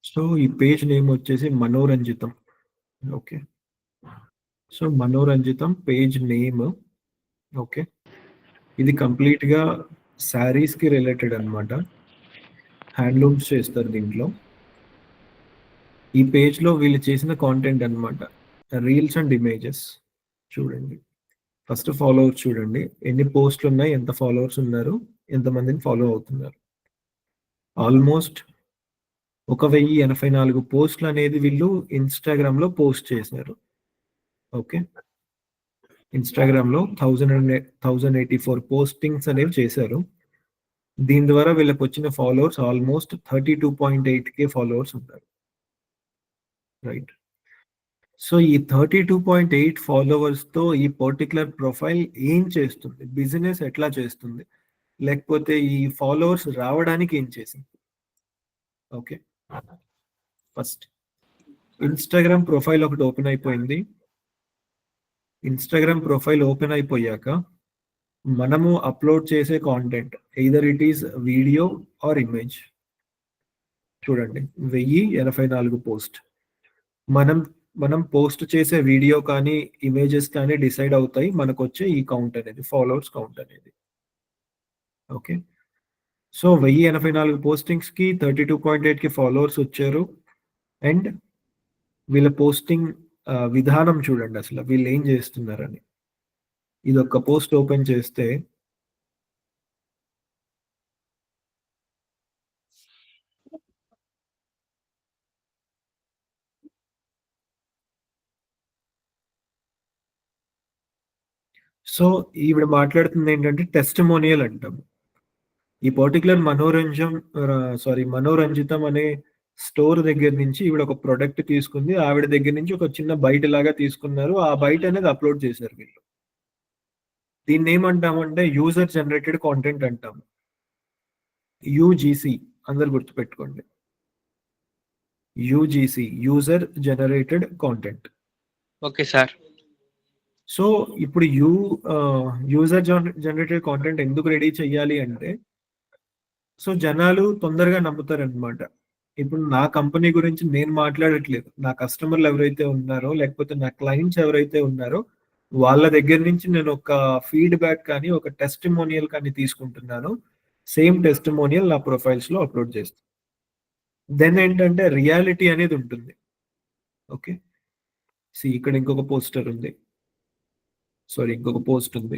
So, ఈ page name వచ్చేసి 'Manoranjitham.' Okay. So, 'Manoranjitham' page name. Okay. ఇది కంప్లీట్‌గా శారీస్‌కి రిలేటెడ్ అన్నమాట. హ్యాండ్లూమ్స్ చేస్తారు దీంట్లో. ఈ పేజ్‌లో వీళ్ళు చేసిన కాంటెంట్ అన్నమాట. Reels and images. చూడండి. ఫస్ట్ ఫాలోవర్స్ చూడండి. ఎన్ని పోస్ట్‌లున్నాయి, ఎంత ఫాలోవర్స్ ఉన్నారు, ఎంతమందిని ఫాలో అవుతున్నారు. ఆల్‌మోస్ట్ 1084 పోస్ట్‌లనేది వీళ్ళు ఇన్‌స్టాగ్రామ్‌లో పోస్ట్ చేశారు. ఓకే. ఇన్‌స్టాగ్రామ్‌లో 1084 పోస్టింగ్స్ అనేవి చేశారు. దీని ద్వారా వీళ్ళకొచ్చిన ఫాలోవర్స్ ఆల్‌మోస్ట్ 32.8K ఫాలోవర్స్ ఉన్నారు. రైట్. సో, ఈ 32.8 ఫాలోవర్స్‌తో ఈ పర్టిక్యులర్ ప్రొఫైల్ ఏం చేస్తుంది? బిజినెస్ ఎట్లా చేస్తుంది? లేకపోతే ఈ ఫాలోవర్స్ రావడానికి ఏం చేసింది? ఓకే. ఫస్ట్ ఇన్‌స్టాగ్రామ్ ప్రొఫైల్ ఒకటి ఓపెన్ అయిపోయింది. ఇన్‌స్టాగ్రామ్ ప్రొఫైల్ ఓపెన్ అయిపోయాక మనము అప్‌లోడ్ చేసే content either it is video or image. చూడండి 1084 పోస్ట్. మనం మనం పోస్ట్ చేసే వీడియో కానీ, ఇమేజెస్ కానీ డిసైడ్ అవుతాయి మనకొచ్చే ఈ కౌంట్ అనేది. ఫాలోవర్స్ కౌంట్ అనేది. ఓకే. సో, 1084 పోస్టింగ్స్‌కి 32.8కి ఫాలోవర్స్ వచ్చారు. అండ్ వీళ్ళ పోస్టింగ్ విధానం చూడండసల. వీళ్ళేం జేస్తున్నారని. ఇదొక్క పోస్ట్ ఓపెన్ చేస్తే సో, ఈవిడ మాట్లాడుతుందేంటంటే టెస్టిమోనియల్ అంటాము. ఈ పర్టిక్యులర్ మనోరంజితం అనే స్టోర్ దగ్గర నుంచి ఈవిడ ఒక ప్రొడక్ట్ తీసుకుంది. ఆవిడ దగ్గర నుంచి ఒక చిన్న బైట్ లాగా తీసుకున్నారు. ఆ బైట్ అనేది అప్‌లోడ్ చేశారు వీళ్ళు. దీన్నేమంటామంటే యూజర్ జనరేటెడ్ కాంటెంట్ అంటాము. యూజీసీ అందరూ గుర్తుపెట్టుకోండి. UGC user generated content. Okay sir. So, ఇప్పుడు యూజర్ జనరేటెడ్ కాంటెంట్ ఎందుకు రెడీ చేయాలి అంటే, సో జనాలు తొందరగా నమ్ముతారనమాట. ఇప్పుడు నా కంపెనీ గురించి నేను మాట్లాడట్లేదు. నా కస్టమర్‌లు ఎవరైతే ఉన్నారో, లేకపోతే నా క్లయింట్స్ ఎవరైతే ఉన్నారో, వాళ్ళ దగ్గర నుంచి నేను ఒక ఫీడ్‌బ్యాక్ కానీ, ఒక టెస్టిమోనియల్ కానీ తీసుకుంటున్నాను. సేమ్ టెస్టిమోనియల్ నా ప్రొఫైల్స్‌లో అప్‌లోడ్ చేస్తా. దెన్ ఏంటంటే రియాలిటీ అనేది ఉంటుంది. ఓకే. ఇక్కడ ఇంకొక పోస్టర్ ఉంది. సారీ ఇంకొక పోస్ట్ ఉంది.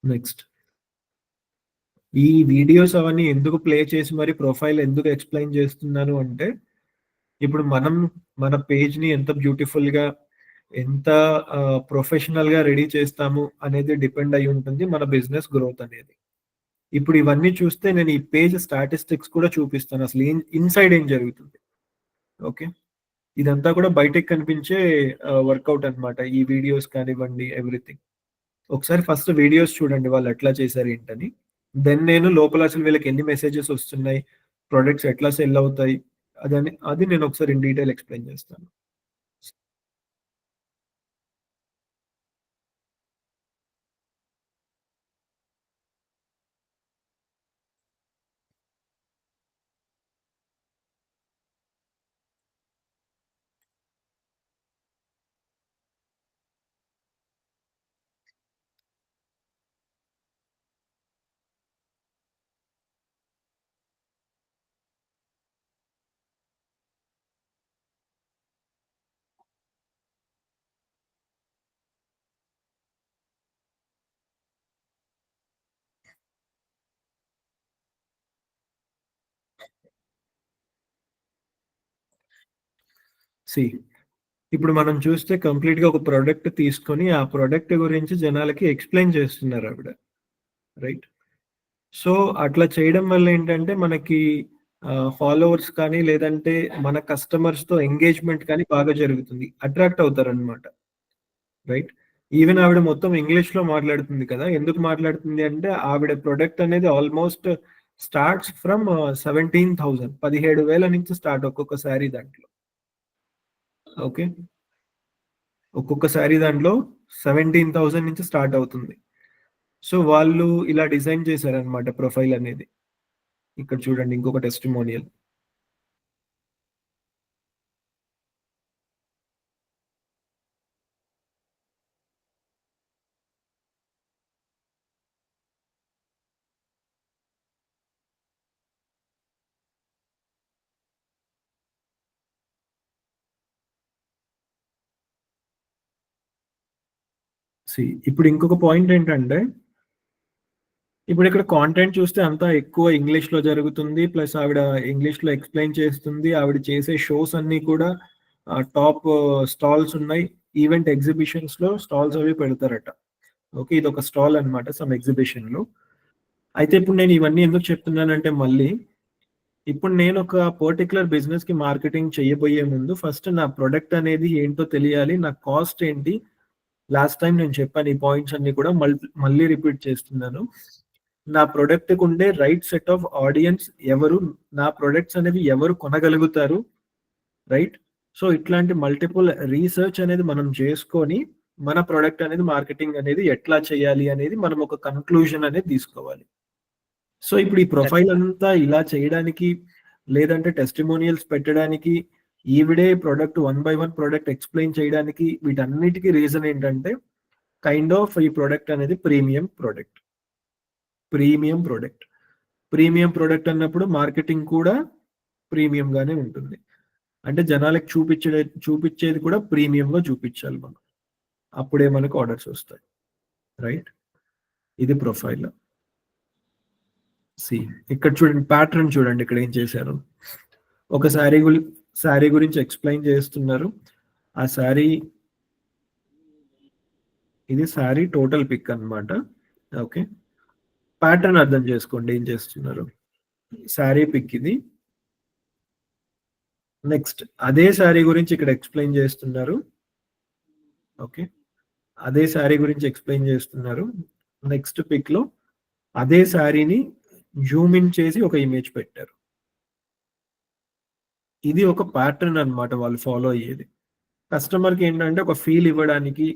నెక్స్ట్. ఈ వీడియోస్ అవన్నీ ఎందుకు ప్లే చేసి మరి ప్రొఫైల్ ఎందుకు ఎక్స్‌ప్లెయిన్ చేస్తున్నాను అంటే, ఇప్పుడు మనం మన పేజ్‌ని ఎంత బ్యూటిఫుల్‌గా, ఎంత ప్రొఫెషనల్‌గా రెడీ చేస్తాము అనేది డిపెండ్ అయ్యి ఉంటుంది మన బిజినెస్ గ్రోత్ అనేది. ఇప్పుడు ఇవన్నీ చూస్తే నేను ఈ పేజ్ స్టాటిస్టిక్స్ కూడా చూపిస్తాను. అసలు ఇన్‌సైడ్ ఏం జరుగుతుంది. ఓకే. ఇదంతా కూడా బయటకి కనిపించే వర్కౌట్ అన్నమాట. ఈ వీడియోస్ కానివ్వండి ఎవ్రీథింగ్. ఒకసారి ఫస్ట్ వీడియోస్ చూడండి వాళ్ళు ఎట్లా చేశారు ఏంటని. దెన్ నేను లోపల అసలు వీళ్ళకి ఎన్ని మెసేజెస్ వస్తున్నాయి, ప్రొడక్ట్స్ ఎట్లా సెల్ అవుతాయి అది నేను ఒకసారి ఇన్ డీటెయిల్ ఎక్స్‌ప్లెయిన్ చేస్తాను. సీ ఇప్పుడు మనం చూస్తే కంప్లీట్‌గా ఒక ప్రొడక్ట్ తీసుకొని, ఆ ప్రొడక్ట్ గురించి జనాలకి ఎక్స్‌ప్లెయిన్ చేస్తున్నారావిడ. రైట్. సో, అట్లా చేయడం వల్ల ఏంటంటే మనకి ఫాలోవర్స్ కానీ, లేదంటే మన కస్టమర్స్‌తో ఎంగేజ్‌మెంట్ కానీ బాగా జరుగుతుంది. అట్రాక్ట్ అవుతారనమాట. రైట్. ఈవెన్ ఆవిడ మొత్తం ఇంగ్లీష్‌లో మాట్లాడుతుంది కదా! ఎందుకు మాట్లాడుతుంది అంటే, ఆవిడ ప్రొడక్ట్ అనేది ఆల్‌మోస్ట్ స్టార్ట్స్ ఫ్రమ్ 17,000 17,000 నుంచి స్టార్ట్ ఒక్కొక్క శారీ దాంట్లో. ఓకే. ఒక్కొక్క శారీ దాంట్లో 17,000 నుంచి స్టార్ట్ అవుతుంది. సో, వాళ్ళు ఇలా డిజైన్ చేశారనమాట ప్రొఫైల్ అనేది. ఇక్కడ చూడండి ఇంకొక టెస్టిమోనియల్. ఇప్పుడు ఇంకొక పాయింట్ ఏంటంటే, ఇప్పుడు ఇక్కడ కాంటెంట్ చూస్తే అంతా ఎక్కువ ఇంగ్లీష్‌లో జరుగుతుంది. ప్లస్ ఆవిడ ఇంగ్లీష్‌లో ఎక్స్‌ప్లెయిన్ చేస్తుంది. ఆవిడ చేసే షోస్ అన్నీ కూడా టాప్ స్టాల్స్ ఉన్నాయి. ఈవెంట్ ఎగ్జిబిషన్స్‌లో స్టాల్స్ అవి పెడతారట. ఓకే. ఇదొక స్టాల్ అన్నమాట సమ్ ఎగ్జిబిషన్‌లో. అయితే ఇప్పుడు నేను ఇవన్నీ ఎందుకు చెప్తున్నానంటే మళ్ళీ, ఇప్పుడు నేను ఒక పర్టిక్యులర్ బిజినెస్‌కి మార్కెటింగ్ చేయబోయే ముందు ఫస్ట్ నా ప్రొడక్ట్ అనేది ఏంటో తెలియాలి. నా కాస్ట్ ఏంటి? లాస్ట్ టైమ్ నేను చెప్పాను ఈ పాయింట్స్ అన్నీ కూడా మళ్ళీ రిపీట్ చేస్తున్నాను. నా ప్రొడక్ట్‌కుండే రైట్ సెట్ ఆఫ్ ఆడియన్స్ ఎవరు? నా ప్రొడక్ట్స్ అనేవి ఎవరు కొనగలుగుతారు? రైట్? సో, ఇట్లాంటి మల్టిపుల్ రీసెర్చ్ అనేది మనం చేసుకొని, మన ప్రొడక్ట్ అనేది మార్కెటింగ్ అనేది ఎట్లా చేయాలి అనేది మనం ఒక కన్క్లూజన్ అనేది తీసుకోవాలి. సో, ఇప్పుడు ఈ ప్రొఫైల్ అంతా ఇలా చేయడానికి, లేదంటే టెస్టిమోనియల్స్ పెట్టడానికి, ఈవిడే product one by one product explain చేయడానికి వీటన్నిటికి రీజన్ ఏంటంటే, కైండ్ ఆఫ్ ఈ ప్రొడక్ట్ అనేది premium product. Premium product. Premium product అన్నప్పుడు మార్కెటింగ్ కూడా ప్రీమియంగానే ఉంటుంది. అంటే జనాలకి చూపిచ్చేది కూడా ప్రీమియంగా చూపిచ్చాలి మనం. అప్పుడే మనకు ఆర్డర్స్ వస్తాయి. రైట్? ఇది ప్రొఫైల్. సీ ఇక్కడ చూడండి ప్యాటర్న్ చూడండి ఇక్కడ ఏం చేశారు. ఒక శారీ గురించి ఎక్స్‌ప్లెయిన్ చేస్తున్నారు. ఆ శారీ ఇది శారీ టోటల్ పిక్ అన్నమాట. ఓకే. ప్యాటర్న్ అర్థం చేసుకోండి ఏం చేస్తున్నారు. శారీ పిక్ ఇది. నెక్స్ట్ అదే శారీ గురించి ఇక్కడ ఎక్స్‌ప్లెయిన్ చేస్తున్నారు. ఓకే. అదే శారీ గురించి ఎక్స్‌ప్లెయిన్ చేస్తున్నారు. నెక్స్ట్ పిక్‌లో అదే శారీని జూమ్ ఇన్ చేసి ఒక ఇమేజ్ పెట్టారు. ఇది ఒక ప్యాటర్న్ అన్నమాట వాళ్ళు ఫాలో అయ్యేది. కస్టమర్‌కి ఏంటంటే ఒక ఫీల్ ఇవ్వడానికి,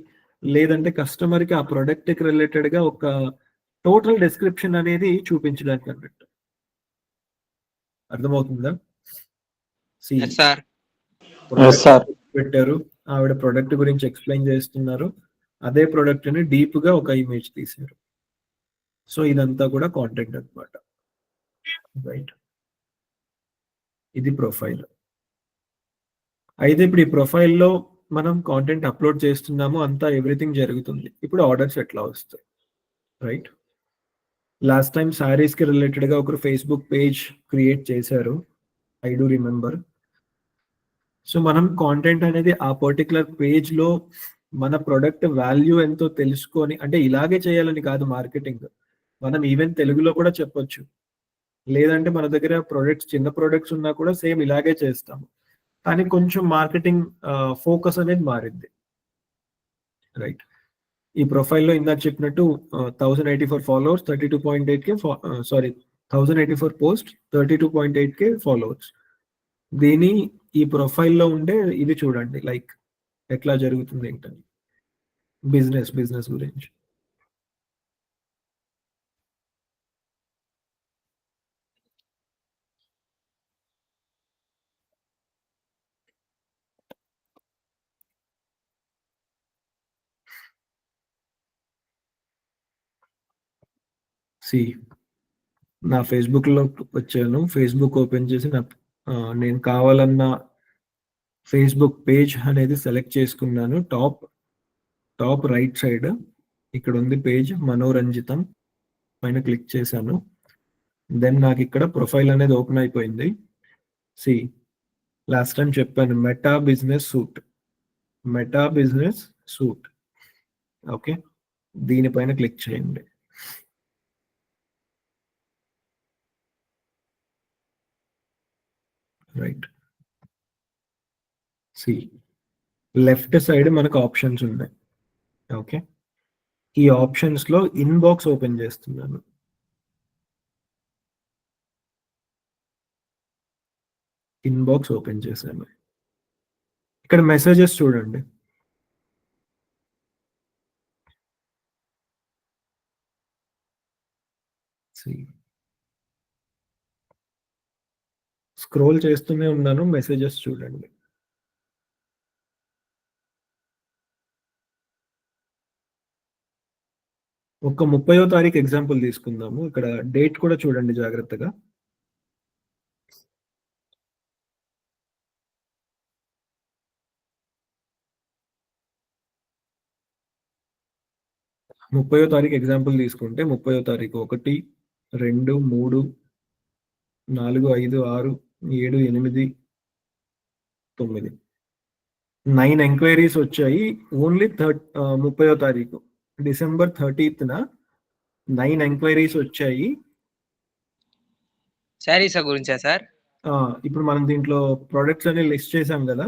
లేదంటే కస్టమర్‌కి ఆ ప్రొడక్ట్‌కి రిలేటెడ్‌గా ఒక టోటల్ డిస్క్రిప్షన్ అనేది చూపించడానికి అన్నట్టు. అర్థమవుతుందా? See yes sir. ప్రొడక్ట్ పెట్టారు. ఆవిడ ప్రొడక్ట్ గురించి ఎక్స్‌ప్లెయిన్ చేస్తున్నారు. అదే ప్రొడక్ట్‌ని డీప్‌గా ఒక ఇమేజ్ తీశారు. సో, ఇదంతా కూడా కాంటెంట్ అన్నమాట. రైట్. ఇది ప్రొఫైల్. అయితే ఇప్పుడు ఈ ప్రొఫైల్‌లో మనం కాంటెంట్ అప్‌లోడ్ చేస్తున్నాము. అంతా ఎవ్రీథింగ్ జరుగుతుంది. ఇప్పుడు ఆర్డర్స్ ఎట్లా వస్తాయి? రైట్. లాస్ట్ టైమ్ శారీస్‌కి రిలేటెడ్‌గా ఒకరు ఫేస్‌బుక్ పేజ్ క్రియేట్ చేశారు. I do remember. సో, మనం కాంటెంట్ అనేది ఆ పర్టిక్యులర్ పేజ్‌లో మన ప్రొడక్ట్ వాల్యూ ఎంతో తెలుసుకొని అంటే ఇలాగే చేయాలని కాదు మార్కెటింగ్. మనం ఈవెన్ తెలుగులో కూడా చెప్పొచ్చు. లేదంటే మన దగ్గర చిన్న ప్రొడక్ట్స్ ఉన్నా కూడా సేమ్ ఇలాగే చేస్తాము. కానీ కొంచెం మార్కెటింగ్ ఫోకస్ అనేది మారిద్ది. రైట్. ఈ ప్రొఫైల్‌లో ఇందాక చెప్పినట్టు 1084 followers 32.8K sorry 1084 post 32.8K followers. దీని ఈ ప్రొఫైల్‌లో ఉండే ఇది చూడండి లైక్ ఎట్లా జరుగుతుంది ఏంటని. బిజినెస్ గురించి. సీ నా ఫేస్‌బుక్‌లో వచ్చాను. ఫేస్‌బుక్ ఓపెన్ చేసి నేను కావాలన్న ఫేస్‌బుక్ పేజ్ అనేది సెలెక్ట్ చేసుకున్నాను. టాప్ రైట్ సైడ్ ఇక్కడ ఉంది పేజ్ మనోరంజితం పైన క్లిక్ చేశాను. దెన్ నాకు ఇక్కడ ప్రొఫైల్ అనేది ఓపెన్ అయిపోయింది. సీ లాస్ట్ టైమ్ చెప్పాను meta business suit. Meta business suit. Okay. దీనిపైన క్లిక్ చేయండి. రైట్. సి లెఫ్ట్ సైడ్ మనకు ఆప్షన్స్ ఉన్నాయి. ఓకే. ఈ ఆప్షన్స్‌లో ఇన్‌బాక్స్ ఓపెన్ చేస్తున్నాను. ఇన్‌బాక్స్ ఓపెన్ చేశాను. ఇక్కడ మెసేజెస్ చూడండి. స్క్రోల్ చేస్తూనే ఉన్నాను. మెసేజెస్ చూడండి. ఒక 30వ తారీఖు ఎగ్జాంపుల్ తీసుకుందాము. ఇక్కడ డేట్ కూడా చూడండి జాగ్రత్తగా. 30వ తారీఖు ఎగ్జాంపుల్ తీసుకుంటే 30వ తారీఖు 1, 2, 3, 4, 5, 6, 7, 8, 9. 9 ఎంక్వైరీస్ వచ్చాయి. ఓన్లీ 30వ తారీఖు డిసెంబర్ 30న 9 ఎంక్వైరీస్ వచ్చాయి. శారీస్ గురించా సార్? ఇప్పుడు మనం దీంట్లో ప్రొడక్ట్స్ అన్ని లిస్ట్ చేసాం కదా.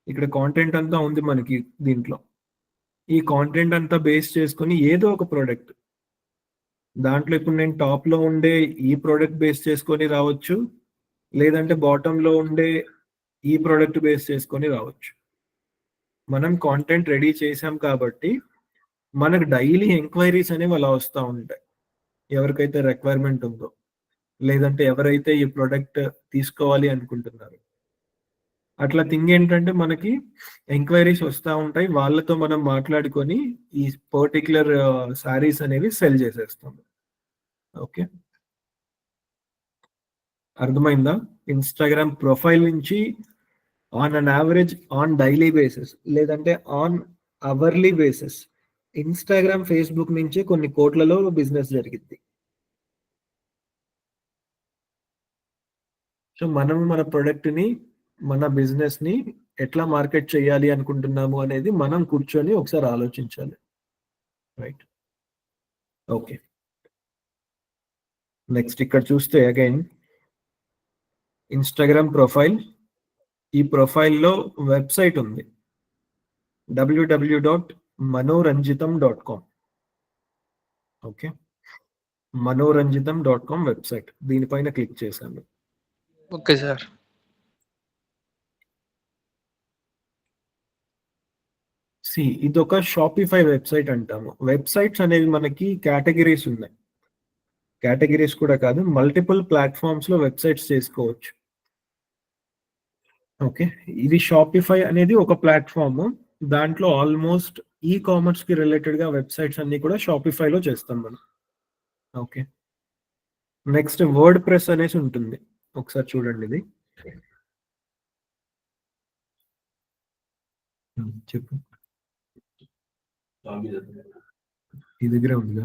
ఇక్కడ కాంటెంట్ అంతా ఉంది మనకి దీంట్లో. ఈ కాంటెంట్ అంతా బేస్ చేసుకొని ఏదో ఒక ప్రోడక్ట్, దాంట్లో ఇప్పుడు నేను టాప్ లో ఉండే ఈ ప్రోడక్ట్ బేస్ చేసుకొని రావచ్చు, లేదంటే బాటమ్ లో ఉండే ఈ ప్రోడక్ట్ బేస్ చేసుకొని రావచ్చు. మనం కాంటెంట్ రెడీ చేసాం కాబట్టి మనకు డైలీ ఎంక్వైరీస్ అనేవి అలా వస్తూ ఉంటాయి. ఎవరికైతే రిక్వైర్మెంట్ ఉందో, లేదంటే ఎవరైతే ఈ ప్రోడక్ట్ తీసుకోవాలి అనుకుంటున్నారు, అట్లా థింగ్ ఏంటంటే మనకి ఎంక్వైరీస్ వస్తూ ఉంటాయి. వాళ్ళతో మనం మాట్లాడుకొని ఈ పర్టిక్యులర్ శారీస్ అనేవి సెల్ చేసేస్తాం. ఓకే, అర్థమైందా? ఇన్స్టాగ్రామ్ ప్రొఫైల్ నుంచి on an average on daily basis, లేదంటే on hourly basis Instagram, Facebook నుంచి కొన్ని కోట్లలో బిజినెస్ జరిగింది. సో మనం మన ప్రొడక్ట్ని, మన బిజినెస్ని ఎట్లా మార్కెట్ చేయాలి అనుకుంటున్నాము అనేది మనం కూర్చొని ఒకసారి ఆలోచించాలి. Right, okay. నెక్స్ట్ ఇక్కడ చూస్తే అగైన్ ఇన్స్టాగ్రామ్ ప్రొఫైల్. ఈ ప్రొఫైల్లో వెబ్సైట్ ఉంది, www.manoranjitam.com. Okay, manoranjitam.com website. దీనిపైన క్లిక్ చేశాను. Okay sir. ఇది ఒక షాపిఫై వెబ్సైట్ అంటాము. వెబ్సైట్స్ అనేవి మనకి కేటగిరీస్ ఉన్నాయి. కేటగిరీస్ కూడా కాదు, మల్టిపుల్ ప్లాట్ఫామ్స్ లో వెబ్సైట్స్ చేసుకోవచ్చు. ఓకే, ఇది షాపిఫై అనేది ఒక ప్లాట్ఫామ్. దాంట్లో ఆల్మోస్ట్ ఈ కామర్స్ కి రిలేటెడ్ గా వెబ్సైట్స్ అన్ని కూడా షాపిఫైలో చేస్తాం మనం. ఓకే, నెక్స్ట్ వర్డ్ ప్రెస్ అనేసి ఉంటుంది. ఒకసారి చూడండి ఇది. చెప్పు, ఈ దగ్గరే ఉందిగా.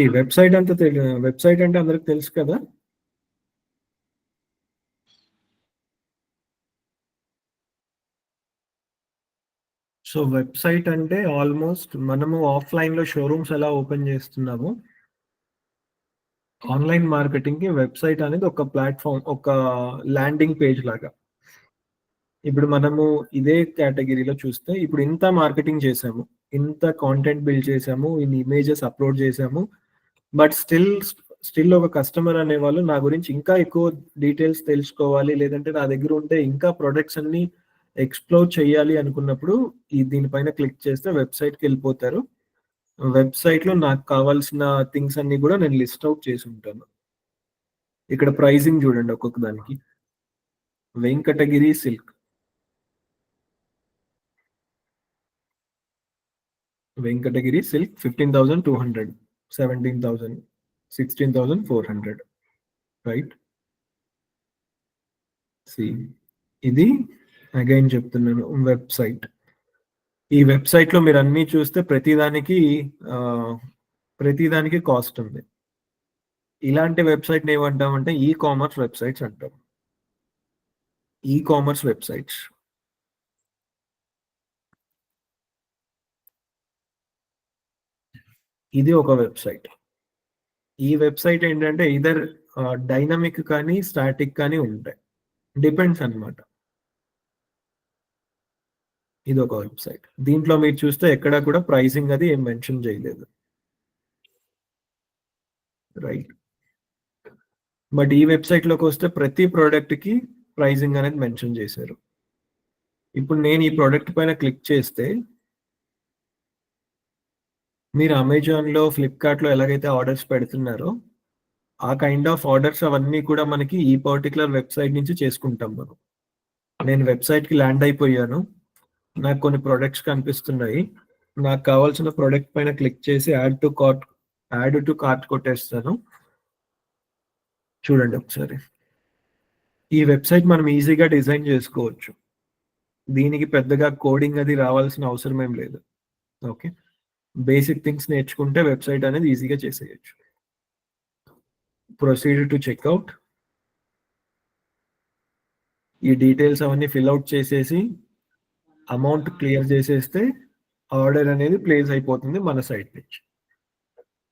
వెబ్సైట్ వెబ్సైట్ అంటే అందరికి తెలుసు కదా. సో వెబ్సైట్ అంటే ఆల్మోస్ట్ మనము ఆఫ్లైన్ లో షోరూమ్స్ ఎలా ఓపెన్ చేస్తున్నాము, ఆన్లైన్ మార్కెటింగ్ కి వెబ్సైట్ అనేది ఒక ప్లాట్ఫామ్, ఒక ల్యాండింగ్ పేజ్ లాగా. ఇప్పుడు మనము ఇదే కేటగిరీలో చూస్తే ఇప్పుడు ఇంత మార్కెటింగ్ చేసాము, ఇంత కాంటెంట్ బిల్డ్ చేసాము, ఇన్ని ఇమేజెస్ అప్లోడ్ చేసాము, బట్ స్టిల్ ఒక కస్టమర్ అనేవాళ్ళు నా గురించి ఇంకా ఎక్కువ డీటెయిల్స్ తెలుసుకోవాలి, లేదంటే నా దగ్గర ఉంటే ఇంకా ప్రొడక్ట్స్ అన్ని ఎక్స్ప్లోర్ చేయాలి అనుకున్నప్పుడు దీనిపైన క్లిక్ చేస్తే వెబ్సైట్కి వెళ్ళిపోతారు. వెబ్సైట్లో నాకు కావాల్సిన థింగ్స్ అన్ని కూడా నేను లిస్ట్ అవుట్ చేసి ఉంటాను. ఇక్కడ ప్రైసింగ్ చూడండి ఒక్కొక్క దానికి. Venkatagiri silk, Venkatagiri silk 15,200, 17,000, 16,400. Right, ఇది అగైన్ చెప్తున్నాను వెబ్సైట్. ఈ వెబ్సైట్ లో మీరు అన్ని చూస్తే ప్రతిదానికి కాస్ట్ ఉంది. ఇలాంటి వెబ్సైట్ ఏమంటామంటే ఈ కామర్స్ వెబ్సైట్స్ అంటాం. ఈ కామర్స్ వెబ్సైట్స్, ఇది ఒక వెబ్సైట్. ఈ వెబ్సైట్ ఏంటంటే ఇదర్ డైనమిక్ కానీ స్టాటిక్ కానీ ఉంటాయి. డిపెండ్స్ అన్నమాట. ఇదొక వెబ్‌సైట్. దీంట్లో మీరు చూస్తే ఎక్కడ కూడా ప్రైసింగ్ అది ఏం మెన్షన్ చేయలేదు. రైట్. బట్ ఈ వెబ్‌సైట్‌లోకొస్తే ప్రతి ప్రొడక్ట్‌కి ప్రైసింగ్ అనేది మెన్షన్ చేశారు. ఇప్పుడు నేను ఈ ప్రొడక్ట్ పైన క్లిక్ చేస్తే మీరు అమెజాన్‌లో, ఫ్లిప్‌కార్ట్‌లో ఎలాగైతే ఆర్డర్స్ పెడుతున్నారో, ఆ కైండ్ ఆఫ్ ఆర్డర్స్ అవన్నీ కూడా మనకి ఈ పర్టిక్యులర్ వెబ్‌సైట్ నుంచి చేసుకుంటాం మనం. నేను వెబ్‌సైట్‌కి ల్యాండ్ అయిపోయాను. నాకు కొన్ని ప్రొడక్ట్స్ కనిపిస్తున్నాయి. నాకు కావాల్సిన ప్రొడక్ట్ పైన క్లిక్ చేసి యాడ్ టు కార్ట్ కొట్టేస్తాను. చూడండి ఒకసారి. ఈ వెబ్‌సైట్ మనం ఈజీగా డిజైన్ చేసుకోవచ్చు. దీనికి పెద్దగా కోడింగ్ అది రావాల్సిన అవసరం ఏం లేదు. ఓకే. బేసిక్ థింగ్స్ నేర్చుకుంటే వెబ్‌సైట్ అనేది ఈజీగా చేసేయొచ్చు. Proceed to checkout. ఈ డీటెయిల్స్ అవన్నీ ఫిల్ ఔట్ చేసేసి అమౌంట్ క్లియర్ చేసేస్తే ఆర్డర్ అనేది ప్లేస్ అయిపోతుంది మన సైడ్ నుంచి.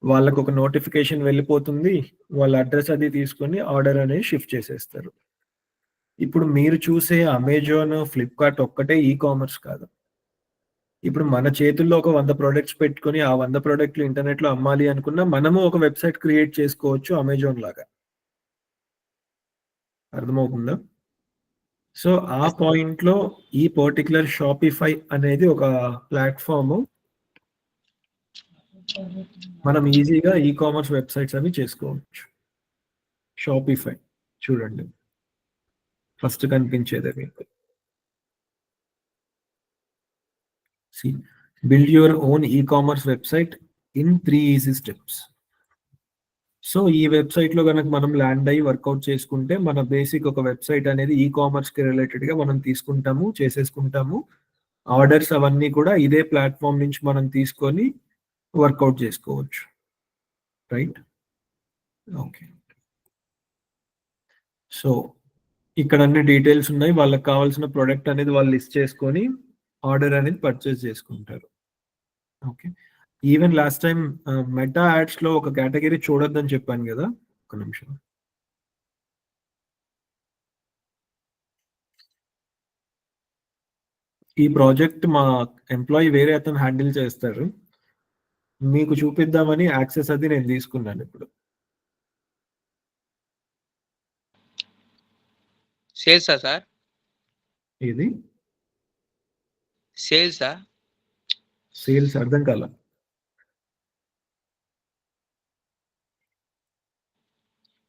వాళ్ళకొక నోటిఫికేషన్ వెళ్ళిపోతుంది. వాళ్ళ అడ్రెస్ అది తీసుకొని ఆర్డర్ అనేది షిఫ్ట్ చేసేస్తారు. ఇప్పుడు మీరు చూసే అమెజాన్, ఫ్లిప్‌కార్ట్ ఒక్కటే కామర్స్ కాదు. ఇప్పుడు మన చేతుల్లో ఒక 100 ప్రొడక్ట్స్ పెట్టుకొని, ఆ 100 ప్రొడక్ట్‌లు ఇంటర్నెట్‌లో అమ్మాలి అనుకున్నా, మనము ఒక వెబ్‌సైట్ క్రియేట్ చేసుకోవచ్చు అమెజాన్ లాగా. అర్థమవుతుందా? సో, ఆ పాయింట్‌లో ఈ పర్టిక్యులర్ షాపిఫై అనేది ఒక ప్లాట్‌ఫార్మ్. మనం ఈజీగా కామర్స్ వెబ్‌సైట్స్ అవి చేసుకోవచ్చు. షాపిఫై చూడండి. ఫస్ట్ కనిపించేదే మీకు. See build your own commerce website in 3 easy steps. So, ఈ వెబ్‌సైట్‌లో గనక మనం ల్యాండ్ అయ్యి వర్కౌట్ చేసుకుంటే, మన బేసిక్ ఒక వెబ్‌సైట్ అనేది కామర్స్‌కి రిలేటెడ్‌గా మనం తీసుకుంటాము, చేసేసుకుంటాము. ఆర్డర్స్ అవన్నీ కూడా ఇదే ప్లాట్‌ఫార్మ్ నుంచి మనం తీసుకొని వర్కౌట్ చేసుకోవచ్చు. రైట్? ఓకే. సో, ఇక్కడ అన్ని డీటెయిల్స్ ఉన్నాయి. వాళ్ళకి కావాల్సిన ప్రొడక్ట్ అనేది వాళ్ళు లిస్ట్ చేసుకొని, ఆర్డర్ అనేది పర్చేస్ చేసుకుంటారు. Okay. Even last time Meta యాడ్స్‌లో ఒక కేటగరీ చూడొద్దని చెప్పాను గదా! ఒక్క నిమిషం. ఈ ప్రాజెక్ట్ మా ఎంప్లాయీ వేరే అతను హ్యాండిల్ చేస్తారు. మీకు చూపిద్దామని యాక్సెస్ అది నేను తీసుకున్నానిప్పుడు. సేల్సా సార్? ఏది? సేల్సా? సేల్స్ అర్థం కాలా.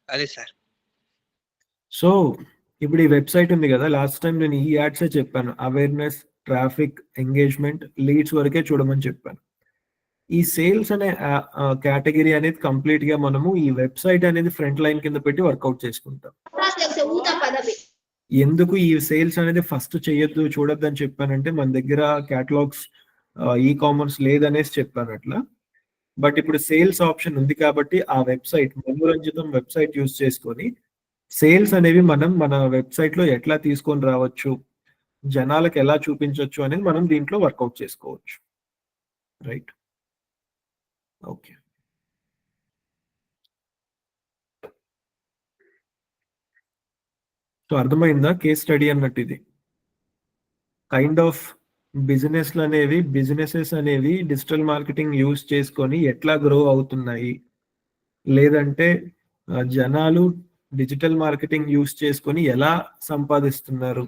అదే సార్. సో, ఇప్పుడు ఈ వెబ్‌సైట్ ఉంది గదా! లాస్ట్ టైమ్ నేను ఈ యాడ్సే చెప్పాను. అవేర్‌నెస్, ట్రాఫిక్, ఎంగేజ్‌మెంట్, లీడ్స్ వరకే చూడమని చెప్పాను. ఈ సేల్స్ అనే కేటగరీ అనేది కంప్లీట్‌గా మనము ఈ వెబ్‌సైట్ అనేది ఫ్రంట్ లైన్ కింద పెట్టి వర్కౌట్ చేసుకుంటాం. ఎందుకు ఈ సేల్స్ అనేది ఫస్ట్ చేయొద్దు, చూడొద్దని చెప్పానంటే, మన దగ్గర కేటలాగ్స్ కామర్స్ లేదనేసి చెప్పానట్లా. బట్ ఇప్పుడు సేల్స్ ఆప్షన్ ఉంది కాబట్టి, ఆ వెబ్‌సైట్ మనోరంజితం వెబ్‌సైట్ యూజ్ చేసుకొని, సేల్స్ అనేవి మనం మన వెబ్‌సైట్‌లో ఎట్లా తీసుకొని రావచ్చు, జనాలకి ఎలా చూపించొచ్చు అనేది మనం దీంట్లో వర్కౌట్ చేసుకోవచ్చు. రైట్. ఓకే. సో, అర్థమైందా? కేస్ స్టడీ అన్నట్టిది. కైండ్ ఆఫ్ బిజినెసెస్ అనేవి డిజిటల్ మార్కెటింగ్ యూజ్ చేసుకొని ఎట్లా గ్రో అవుతున్నాయి. లేదంటే జనాలు డిజిటల్ మార్కెటింగ్ యూజ్ చేసుకొని ఎలా సంపాదిస్తున్నారు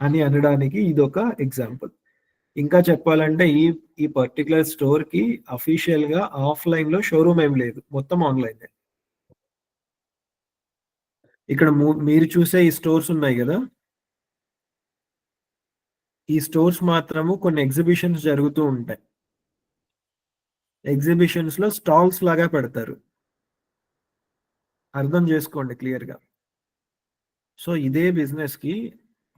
అని అనడానికి ఇదొక ఎగ్జాంపుల్. ఇంకా చెప్పాలంటే ఈ పర్టిక్యులర్ స్టోర్‌కి అఫీషియల్‌గా ఆఫ్‌లైన్‌లో షోరూమ్ ఏమి లేదు. మొత్తం ఆన్‌లైనే. ఇక్కడ మీరు చూసే ఈ స్టోర్స్ ఉన్నాయి గదా! ఈ స్టోర్స్ మాత్రము కొన్ని ఎగ్జిబిషన్స్ జరుగుతూ ఉంటాయి. ఎగ్జిబిషన్స్‌లో స్టాల్స్ లాగా పెడతారు. అర్థం చేసుకోండి క్లియర్‌గా. సో, ఇదే బిజినెస్‌కి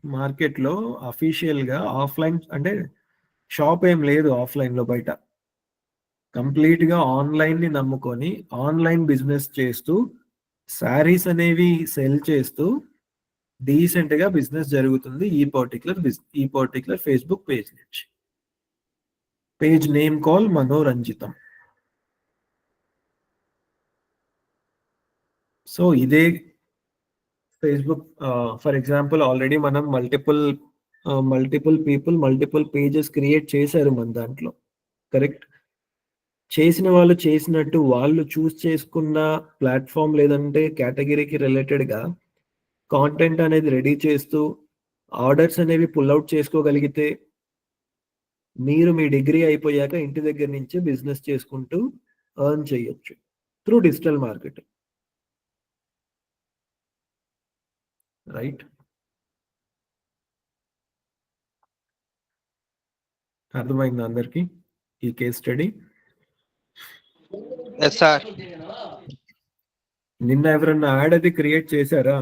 మార్కెట్‌లో అఫీషియల్‌గా ఆఫ్‌లైన్ అంటే షాప్ ఏం లేదు ఆఫ్‌లైన్‌లో బయట. కంప్లీట్‌గా ఆన్‌లైన్‌ని నమ్ముకొని ఆన్‌లైన్ బిజినెస్ చేస్తూ శారీస్ అనేవి సెల్ చేస్తూ డీసెంట్‌గా బిజినెస్ జరుగుతుంది. ఈ పర్టిక్యులర్ ఫేస్‌బుక్ పేజ్ నుంచి. Page name call Manoranjitham. So, ఇదే ఫేస్‌బుక్ ఫర్ ఎగ్జాంపుల్ ఆల్రెడీ మనం multiple people multiple pages create చేశారు మన దాంట్లో. కరెక్ట్? చేసిన వాళ్ళు చేసినట్టు వాళ్ళు చూజ్ చేసుకున్న ప్లాట్‌ఫార్మ్ లేదంటే కేటగరీకి రిలేటెడ్‌గా కాంటెంట్ అనేది రెడీ చేస్తూ ఆర్డర్స్ అనేవి పుల్ ఔట్ చేసుకోగలిగితే మీరు మీ డిగ్రీ అయిపోయాక ఇంటి దగ్గర నుంచే బిజినెస్ చేసుకుంటూ ఎర్న్ చేయొచ్చు. Through digital marketing. రైట్? అర్థమైందా అందరికి ఈ కేస్ స్టడీ? Yes sir. నిన్న ఎవరన్నా యాడ్ అది క్రియేట్ చేశారా?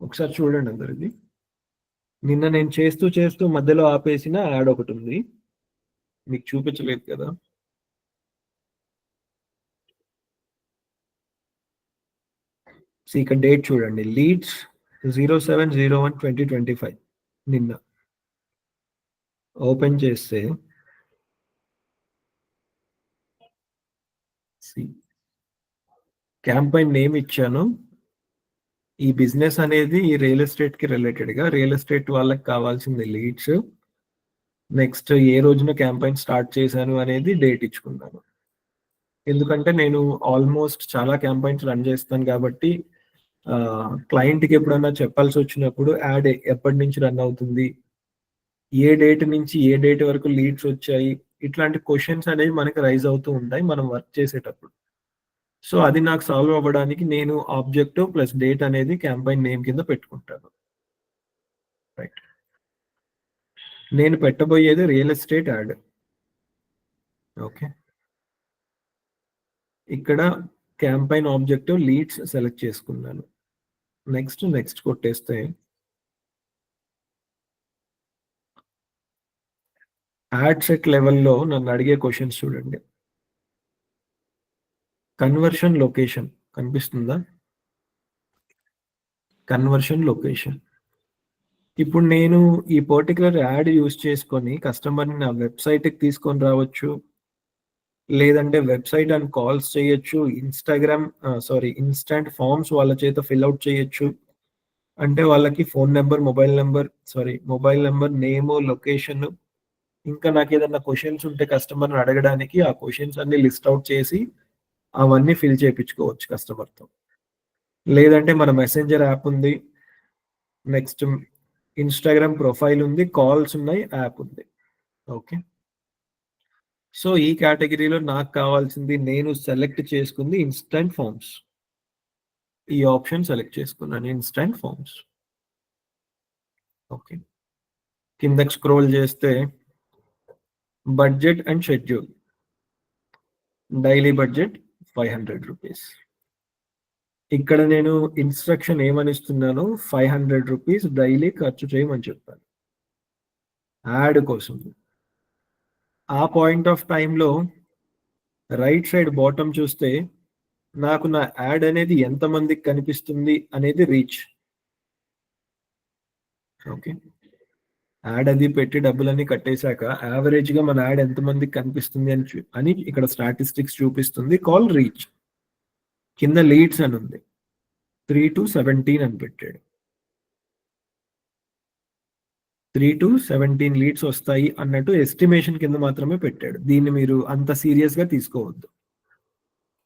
ఒకసారి చూడండి అందరిది. నిన్న నేను చేస్తూ మధ్యలో ఆపేసిన యాడ్ ఒకటి ఉంది. మీకు చూపించలేదు కదా? ఇక డేట్ చూడండి. లీడ్స్ 07/01/2025 నిన్న ఓపెన్ చేస్తే క్యాంపైన్ నేమ్ ఇచ్చాను. ఈ బిజినెస్ అనేది ఈ రియల్ ఎస్టేట్ కి రిలేటెడ్ గా రియల్ ఎస్టేట్ వాళ్ళకి కావాల్సింది లీడ్స్. నెక్స్ట్ ఏ రోజున క్యాంపైన్ స్టార్ట్ చేశాను అనేది డేట్ ఇచ్చుకున్నాను. ఎందుకంటే నేను ఆల్మోస్ట్ చాలా క్యాంపైన్స్ రన్ చేస్తాను కాబట్టి క్లయింట్కి ఎప్పుడన్నా చెప్పాల్సి వచ్చినప్పుడు యాడ్ ఎప్పటి నుంచి రన్ అవుతుంది, ఏ డేట్ నుంచి ఏ డేట్ వరకు లీడ్స్ వచ్చాయి, ఇట్లాంటి క్వశ్చన్స్ అనేవి మనకి రైజ్ అవుతూ ఉంటాయి మనం వర్క్ చేసేటప్పుడు. సో అది నాకు సాల్వ్ అవ్వడానికి నేను ఆబ్జెక్టివ్ ప్లస్ డేట్ అనేది క్యాంపైన్ నేమ్ కింద పెట్టుకుంటాను. రైట్. నేను పెట్టబోయేది రియల్ ఎస్టేట్ యాడ్. ఓకే. ఇక్కడ క్యాంపైన్ ఆబ్జెక్టివ్ లీడ్స్ సెలెక్ట్ చేసుకున్నాను. నెక్స్ట్ కొట్టేస్తే యాడ్ సెట్ లెవెల్లో నన్ను అడిగే క్వశ్చన్స్ చూడండి. కన్వర్షన్ లొకేషన్ కనిపిస్తుందా? Conversion location. ఇప్పుడు నేను ఈ పర్టికులర్ యాడ్ యూజ్ చేసుకొని కస్టమర్ని నా వెబ్సైట్కి తీసుకొని రావచ్చు, లేదంటే వెబ్సైట్ అని కాల్స్ చేయొచ్చు, ఇన్స్టాంట్ ఫామ్స్ వాళ్ళ చేత ఫిల్అవుట్ చేయొచ్చు. అంటే వాళ్ళకి మొబైల్ నెంబర్, నేము, లొకేషన్, ఇంకా నాకు ఏదైనా క్వశ్చన్స్ ఉంటే కస్టమర్ని అడగడానికి ఆ క్వశ్చన్స్ అన్ని లిస్ట్ అవుట్ చేసి అవన్నీ ఫిల్ చేయించుకోవచ్చు కస్టమర్తో. లేదంటే మన మెసెంజర్ యాప్ ఉంది, నెక్స్ట్ ఇన్స్టాగ్రామ్ ప్రొఫైల్ ఉంది, కాల్స్ ఉన్నాయి, యాప్ ఉంది. ఓకే. సో ఈ కేటగిరీలో నాకు కావాల్సింది నేను సెలెక్ట్ చేసుకుంది ఇన్స్టంట్ ఫార్మ్స్. ఈ ఆప్షన్ సెలెక్ట్ చేసుకున్నాను, ఇన్స్టంట్ ఫార్మ్స్. ఓకే. కిందకి స్క్రోల్ చేస్తే budget and schedule. Daily budget 500 rupees. ఇక్కడ నేను ఇన్స్ట్రక్షన్ ఏమని ఇస్తున్నాను, 500 రూపీస్ డైలీ ఖర్చు చేయమని చెప్పాను యాడ్ కోసం. ఆ పాయింట్ ఆఫ్ టైంలో రైట్ సైడ్ బాటమ్ చూస్తే నాకు నా యాడ్ అనేది ఎంతమందికి కనిపిస్తుంది అనేది రీచ్. ఓకే. యాడ్ అది పెట్టి డబ్బులన్నీ కట్టేశాక యావరేజ్గా మన యాడ్ ఎంతమందికి కనిపిస్తుంది అని ఇక్కడ స్టాటిస్టిక్స్ చూపిస్తుంది. Call reach. కింద లీడ్స్ అని ఉంది, 3 to 17 అని పెట్టాడు. 3 to 17 లీడ్స్ వస్తాయి అన్నట్టు ఎస్టిమేషన్ కింద మాత్రమే పెట్టాడు. దీన్ని మీరు అంత సీరియస్గా తీసుకోవద్దు.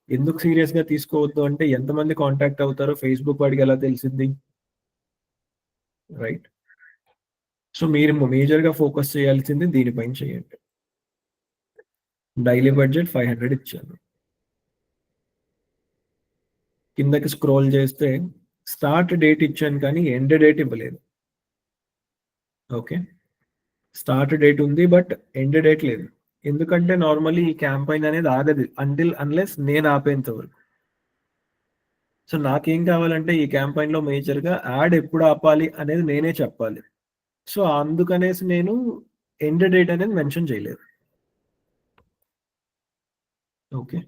ఎందుకు సీరియస్గా తీసుకోవద్దు అంటే ఎంతమంది కాంటాక్ట్ అవుతారో ఫేస్బుక్ వాడికి ఎలా తెలిసింది? రైట్. సో మీరు మేజర్గా ఫోకస్ చేయాల్సింది దీనిపైన చేయండి. డైలీ బడ్జెట్ 500 ఇచ్చాను. కిందకి స్క్రోల్ చేస్తే స్టార్ట్ డేట్ ఇచ్చాను కానీ ఎండ్ డేట్ ఇవ్వలేదు. ఓకే. స్టార్ట్ డేట్ ఉంది బట్ ఎండ్ డేట్ లేదు. ఎందుకంటే నార్మల్లీ ఈ క్యాంపైన్ అనేది ఆగదు అన్లెస్ నేను ఆపేంత వరకు. సో నాకేం కావాలంటే ఈ క్యాంపైన్లో మేజర్గా యాడ్ ఎప్పుడు ఆపాలి అనేది నేనే చెప్పాలి. సో అందుకనేసి నేను ఎండ్ డేట్ అనేది మెన్షన్ చేయలేదు. ఓకే.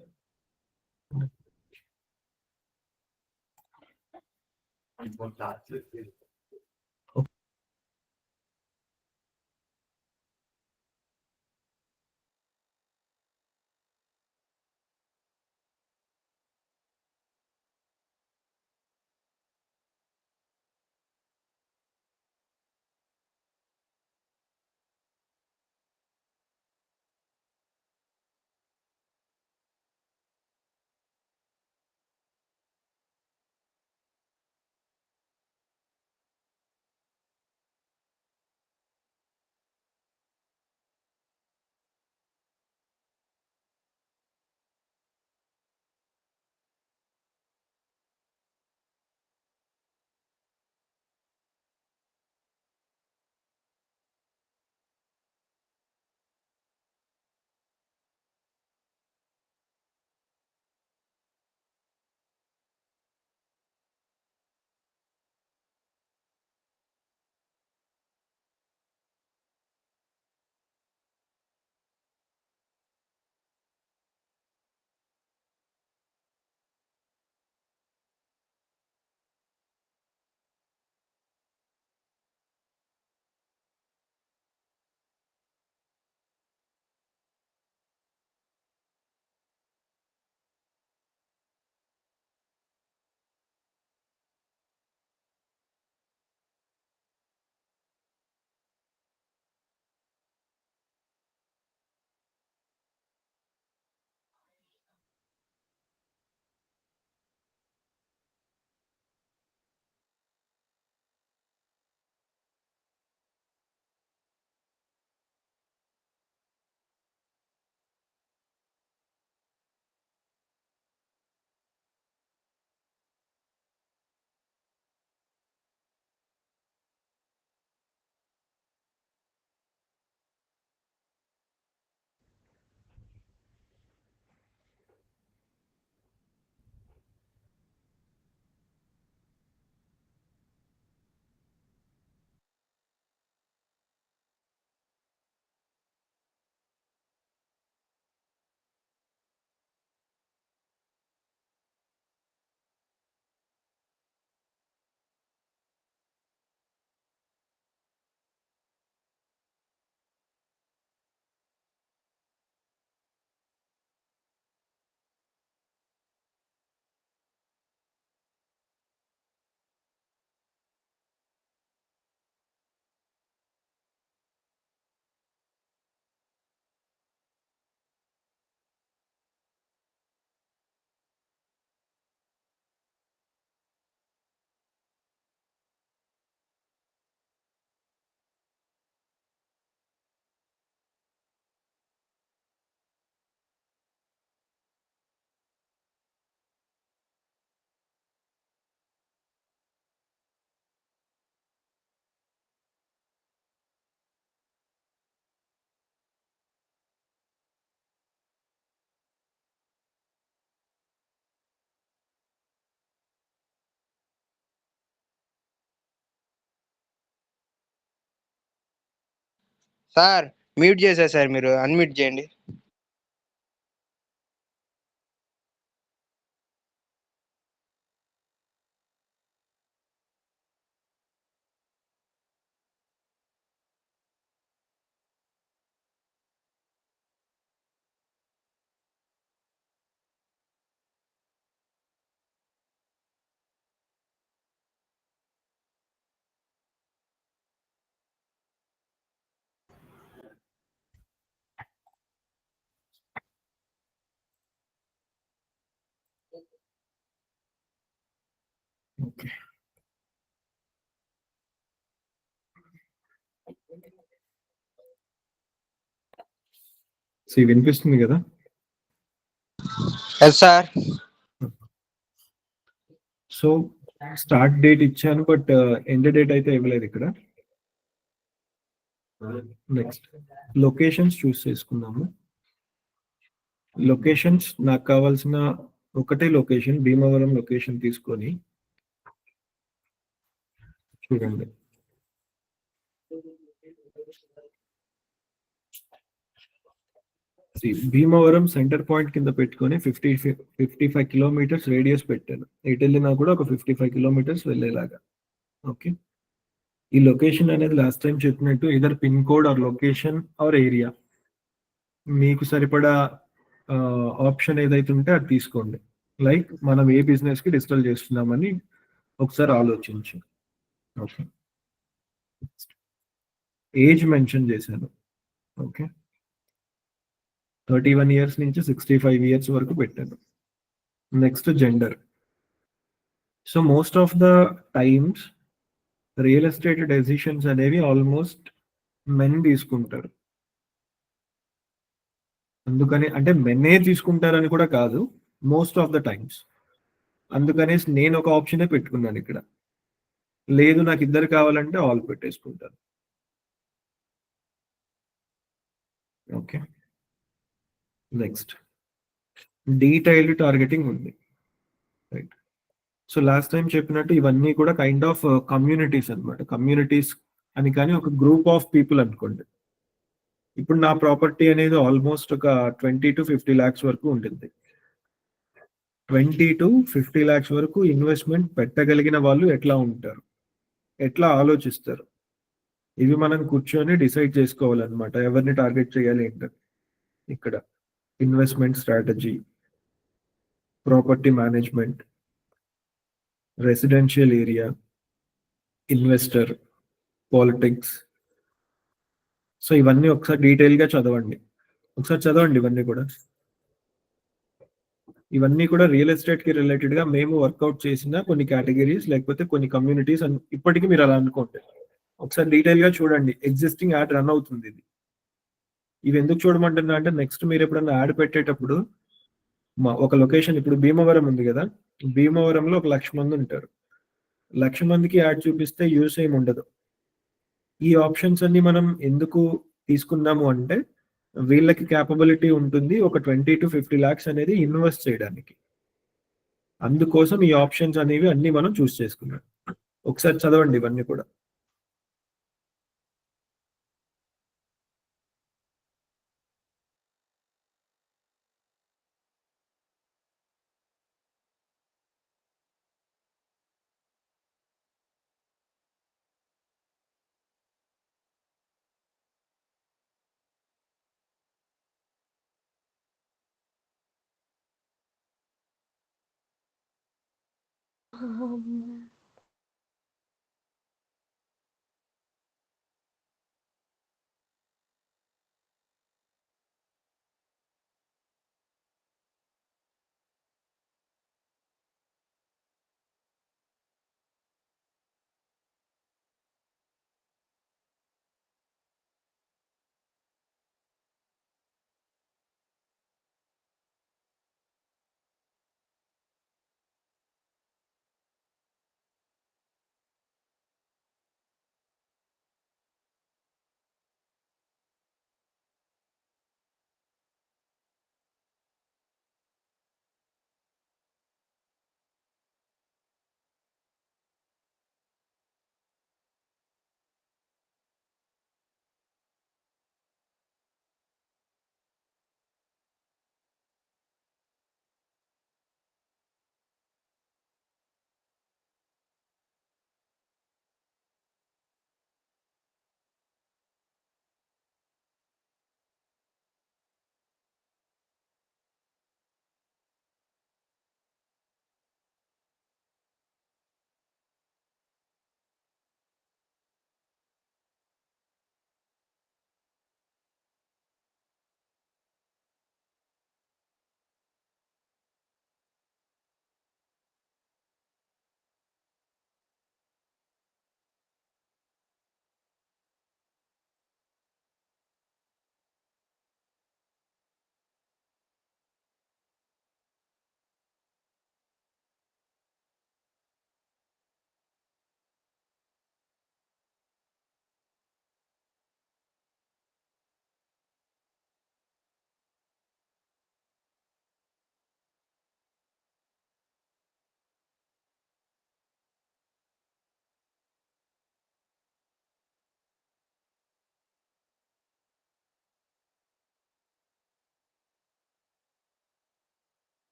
సార్ మ్యూట్ చేసేసారు, మీరు అన్మ్యూట్ చేయండి. ఓకే. వినిపిస్తుంది కదా? Yes sir. So start date ఇచ్చాను, బట్ ఎండ్ డేట్ అయితే ఇవ్వలేదు ఇక్కడ. నెక్స్ట్ లొకేషన్స్ చూస్ చేసుకుందాము. లొకేషన్స్ నాకు కావాల్సిన ఒకటే లొకేషన్, భీమవరం లొకేషన్ తీసుకొని చూడండి. భీమవరం సెంటర్ పాయింట్ కింద పెట్టుకొని 55 కిలోమీటర్స్ రేడియస్ పెట్టాను. ఎటు వెళ్ళినా కూడా ఒక 55 కిలోమీటర్స్ వెళ్ళేలాగా. ఓకే. ఈ లొకేషన్ అనేది లాస్ట్ టైం చెప్పినట్టు either pin code or location or area. మీకు సరిపడా ఆప్షన్ ఏదైతే ఉంటే అది తీసుకోండి. లైక్ మనం ఏ బిజినెస్‌కి డిజిటల్ చేస్తున్నామని ఒకసారి ఆలోచించు. ఓకే. ఏజ్ మెన్షన్ చేశాను. ఓకే. 31 ఇయర్స్ నుంచి 65 ఇయర్స్ వరకు పెట్టాను. Next gender. So most of the times real estate decisions అనేవి ఆల్మోస్ట్ మెన్ తీసుకుంటారు. అందుకని అంటే మెన్నే తీసుకుంటారని కూడా కాదు. Most of the times. అందుకనేసి నేను ఒక ఆప్షనే పెట్టుకున్నాను ఇక్కడ. లేదు నాకు ఇద్దరు కావాలంటే ఆల్ పెట్టేసుకుంటాను. ఓకే. నెక్స్ట్ డీటెయిల్డ్ టార్గెటింగ్ ఉంది. రైట్. సో లాస్ట్ టైం చెప్పినట్టు ఇవన్నీ కూడా కైండ్ ఆఫ్ కమ్యూనిటీస్ అన్నమాట. కమ్యూనిటీస్ అని కానీ ఒక గ్రూప్ ఆఫ్ పీపుల్ అనుకోండి. ఇప్పుడు నా ప్రాపర్టీ అనేది ఆల్మోస్ట్ ఒక 20-50 లాక్స్ వరకు ఉంటుంది. 20-50 లాక్స్ వరకు ఇన్వెస్ట్మెంట్ పెట్టగలిగిన వాళ్ళు ఎట్లా ఉంటారు? ఎట్లా ఆలోచిస్తారు? ఇవి మనం కూర్చొని డిసైడ్ చేసుకోవాలన్నమాట. ఎవరిని టార్గెట్ చేయాలి ఏంటని. ఇక్కడ investment strategy, property management, residential area, investor, politics. So ఇవన్నీ ఒకసారి డీటెయిల్‌గా చదవండి. ఒకసారి చదవండి ఇవన్నీ కూడా. ఇవన్నీ కూడా రియల్ ఎస్టేట్‌కి రిలేటెడ్‌గా మేము వర్కౌట్ చేసిన కొన్ని కేటగరీస్ లేకపోతే కొన్ని కమ్యూనిటీస్ అని ఇప్పటికి మీరు అలా అనుకోండి. ఒకసారి డీటెయిల్‌గా చూడండి. ఎగ్జిస్టింగ్ యాడ్ రన్ అవుతుంది ఇది. ఇవి ఎందుకు చూడమంటున్నా అంటే నెక్స్ట్ మీరు ఎప్పుడన్నా యాడ్ పెట్టేటప్పుడు ఒక లొకేషన్ ఇప్పుడు భీమవరం ఉంది గదా! భీమవరంలో ఒక 1,00,000 మంది ఉంటారు. 1,00,000 మందికి యాడ్ చూపిస్తే యూజ్ ఏమి ఉండదు. ఈ ఆప్షన్స్ అన్ని మనం ఎందుకు తీసుకున్నాము అంటే వీళ్ళకి కేపబిలిటీ ఉంటుంది. ఒక 20-50 లాక్స్ అనేది ఇన్వెస్ట్ చేయడానికి. అందుకోసం ఈ ఆప్షన్స్ అనేవి అన్నీ మనం చూస్ చేసుకున్నాం. ఒకసారి చదవండి ఇవన్నీ కూడా.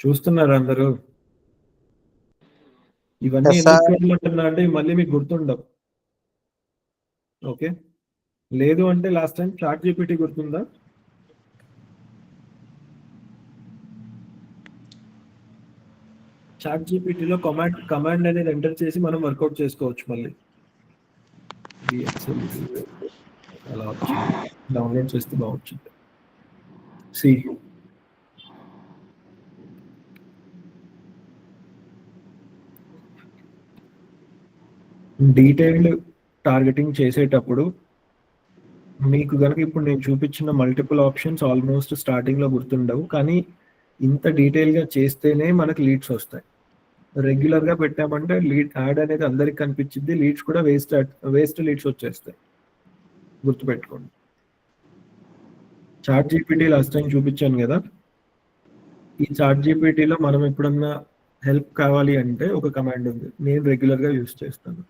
చూస్తున్నారు అందరూ? ఇవన్నీ Yes, ఎందుకు sir. చేయమంటున్నా అంటే ఇవి మళ్ళీ మీకు గుర్తుండవు. ఓకే. లేదు అంటే లాస్ట్ టైం చాట్ జీపీటీ గుర్తుందా? చాట్ జీపీటీలో కమాండ్ అనేది ఎంటర్ చేసి మనం వర్కౌట్ చేసుకోవచ్చు మళ్ళీ. ఎక్సెల్ అలా వచ్చింది. డౌన్లోడ్ చేస్తే బాగుంటుంది. సి డీటెయిల్డ్ టార్గెటింగ్ చేసేటప్పుడు మీకు గనుక ఇప్పుడు నేను చూపించిన మల్టిపుల్ ఆప్షన్స్ ఆల్మోస్ట్ స్టార్టింగ్ లో గుర్తుండవు, కానీ ఇంత డీటెయిల్ గా చేస్తేనే మనకి లీడ్స్ వస్తాయి. రెగ్యులర్ గా పెట్టామంటే లీడ్ యాడ్ అనేది అందరికి కనిపించింది, లీడ్స్ కూడా వేస్ట్ లీడ్స్ వచ్చేస్తాయి. గుర్తుపెట్టుకోండి. చాట్ జీపీటీ లాస్ట్ టైం చూపించాను కదా, ఈ చాట్ జీపీటీలో మనం ఎప్పుడన్నా హెల్ప్ కావాలి అంటే ఒక కమాండ్ ఉంది, నేను రెగ్యులర్ గా యూస్ చేస్తాను.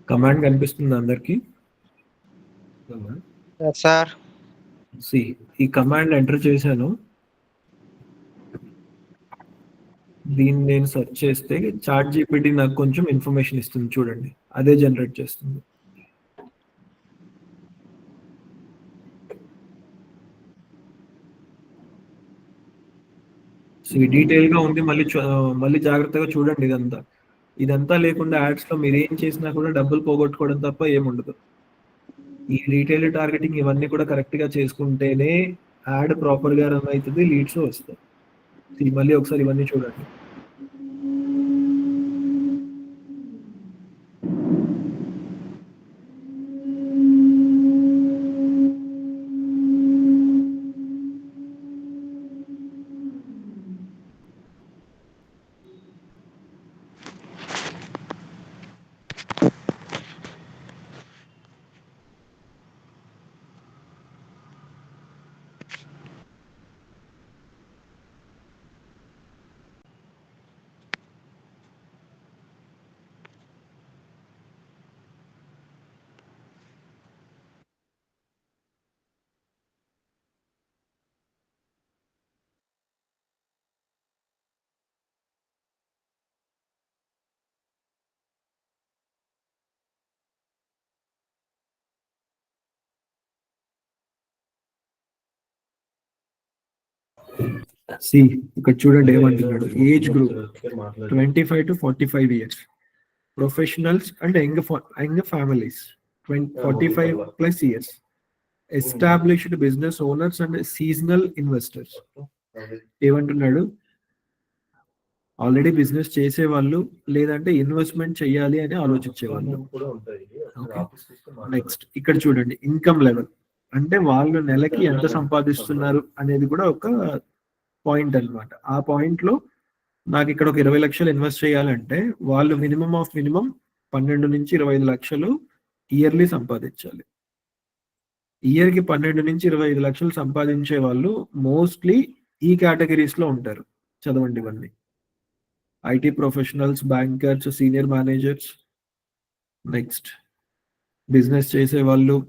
కమాండ్ కనిపిస్తుంది అందరికి? Yes, sir. సి ఈ కమాండ్ ఎంటర్ చేశాను, దీన్ని నేను సెర్చ్ చేస్తే చాట్ జీపీటీ నాకు కొంచెం ఇన్ఫర్మేషన్ ఇస్తుంది, చూడండి అదే జనరేట్ చేస్తుంది. డీటెయిల్ గా ఉంది, మళ్ళీ జాగ్రత్తగా చూడండి. ఇదంతా లేకుండా యాడ్స్ లో మీరు ఏం చేసినా కూడా డబ్బులు పోగొట్టుకోవడం తప్ప ఏముండదు. ఈ డీటెయిల్ టార్గెటింగ్ ఇవన్నీ కూడా కరెక్ట్ గా చేసుకుంటేనే యాడ్ ప్రాపర్ గా రన్ అవుతుంది, లీడ్స్ వస్తాయి. మళ్ళీ ఒకసారి ఇవన్నీ చూడండి. ఇక్కడ చూడండి ఏమంటున్నాడు, age group 25 to 45 years, professionals and young families 45 plus years, established business owners and seasonal investors. ఏమంటున్నాడు, ఆల్రెడీ బిజినెస్ చేసేవాళ్ళు లేదంటే ఇన్వెస్ట్మెంట్ చేయాలి అని ఆలోచించేవాళ్ళు. నెక్స్ట్ ఇక్కడ చూడండి ఇన్కమ్ లెవెల్, అంటే వాళ్ళు నెలకి ఎంత సంపాదిస్తున్నారు అనేది కూడా ఒక పాయింట్ అన్నమాట. ఆ పాయింట్ లో నాకు ఇక్కడ ఒక 20 లక్షలు ఇన్వెస్ట్ చేయాలంటే వాళ్ళు మినిమం 12 నుంచి 25 లక్షలు ఇయర్లీ సంపాదించాలి. ఇయర్ కి 12 నుంచి 25 లక్షలు సంపాదించే వాళ్ళు మోస్ట్లీ ఈ కేటగిరీస్ లో ఉంటారు. చదవండి ఇవన్నీ: IT professionals, bankers, senior managers, next business చేసేవాళ్ళు,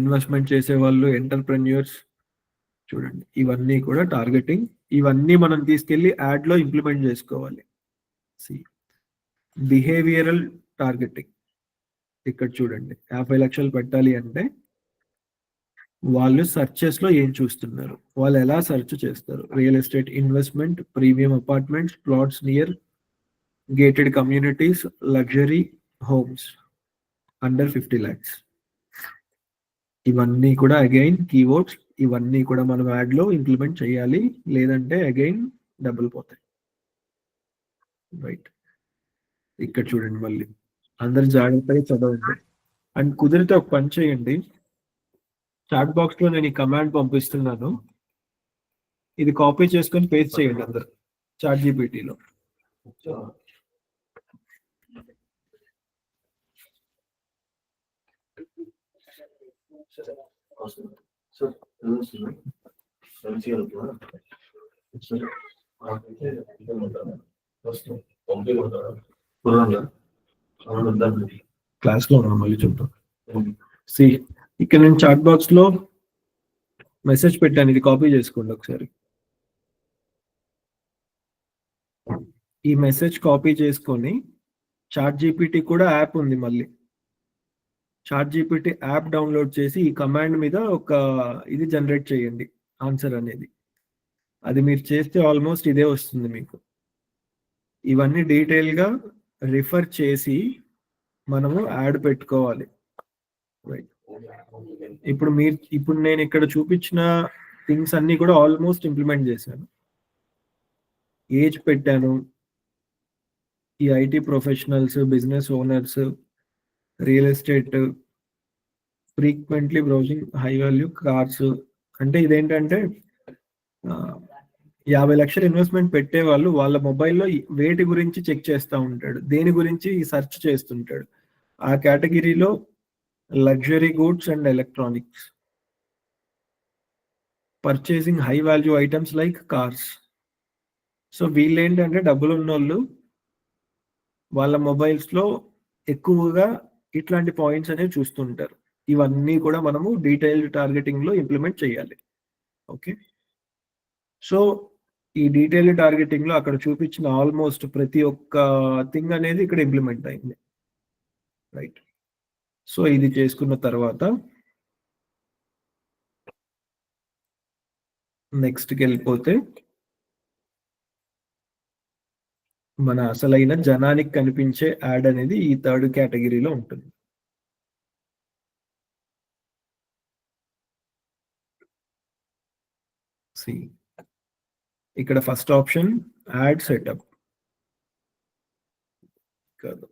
ఇన్వెస్ట్మెంట్ చేసేవాళ్ళు, ఎంటర్ప్రెన్యూర్స్. చూడండి ఇవన్నీ కూడా టార్గెటింగ్, ఇవన్నీ మనం తీసుకెళ్లి యాడ్ లో ఇంప్లిమెంట్ చేసుకోవాలి. బిహేవియరల్ టార్గెటింగ్, ఇక్కడ చూడండి 50 లక్షలు పెట్టాలి అంటే వాళ్ళు సెర్చెస్ లో ఏం చూస్తున్నారు, వాళ్ళు ఎలా సెర్చ్ చేస్తారు, real estate investment, premium apartments, plots near gated communities, luxury homes under 50 lakhs. ఇవన్నీ కూడా అగైన్ కీవర్డ్స్, ఇవన్నీ కూడా మనం యాడ్ లో ఇంప్లిమెంట్ చేయాలి, లేదంటే అగైన్ డబ్బులు పోతాయి. రైట్, ఇక్కడ చూడండి మళ్ళీ అందరు జాగ్రత్తగా చదవండి. అండ్ కుదిరితే ఒక పని చేయండి, చాట్ బాక్స్ లో నేను ఈ కమాండ్ పంపిస్తున్నాను. ఇది కాపీ చేసుకొని పేస్ట్ చేయండి అందరు చాట్ జీపీటీలో. క్లాస్ లో మళ్ళీ చెప్తాం. సి ఇక్కడ నేను చాట్ బాక్స్ లో మెసేజ్ పెట్టాను, ఇది కాపీ చేసుకోండి ఒకసారి. ఈ మెసేజ్ కాపీ చేసుకొని చాట్ జీపీటీ కూడా యాప్ ఉంది, మళ్ళీ చాట్ జీపీటీ యాప్ డౌన్లోడ్ చేసి ఈ కమాండ్ మీద ఒక ఇది జనరేట్ చేయండి, ఆన్సర్ అనేది. అది మీరు చేస్తే ఆల్మోస్ట్ ఇదే వస్తుంది మీకు. ఇవన్నీ డీటెయిల్ గా రిఫర్ చేసి మనము యాడ్ పెట్టుకోవాలి. ఇప్పుడు నేను ఇక్కడ చూపించిన థింగ్స్ అన్ని కూడా ఆల్మోస్ట్ ఇంప్లిమెంట్ చేశాను. ఏజ్ పెట్టాను, ఈ IT professionals, business owners, real estate, frequently browsing high value cars. అంటే ఇదేంటంటే 50 లక్షలు ఇన్వెస్ట్మెంట్ పెట్టే వాళ్ళు వాళ్ళ మొబైల్లో వేటి గురించి చెక్ చేస్తూ ఉంటాడు, దేని గురించి సెర్చ్ చేస్తుంటాడు. ఆ కేటగిరీలో luxury goods and electronics, purchasing high value items like cars. So వీళ్ళు ఏంటంటే డబ్బులు ఉన్నోళ్ళు వాళ్ళ మొబైల్స్ లో ఎక్కువగా ఇట్లాంటి పాయింట్స్ అనేవి చూస్తుంటారు. ఇవన్నీ కూడా మనము డీటెయిల్డ్ టార్గెటింగ్ లో ఇంప్లిమెంట్ చేయాలి. ఓకే, సో ఈ డీటెయిల్డ్ టార్గెటింగ్ లో అక్కడ చూపించిన ఆల్మోస్ట్ ప్రతి ఒక్క థింగ్ అనేది ఇక్కడ ఇంప్లిమెంట్ అయింది. రైట్, సో ఇది చేసుకున్న తర్వాత నెక్స్ట్కి వెళ్ళిపోతే మన అసలైన జనానికి కనిపించే యాడ్ అనేది ఈ థర్డ్ కేటగిరీలో ఉంటుంది. ఇక్కడ ఫస్ట్ ఆప్షన్ యాడ్ సెటప్ కాదు,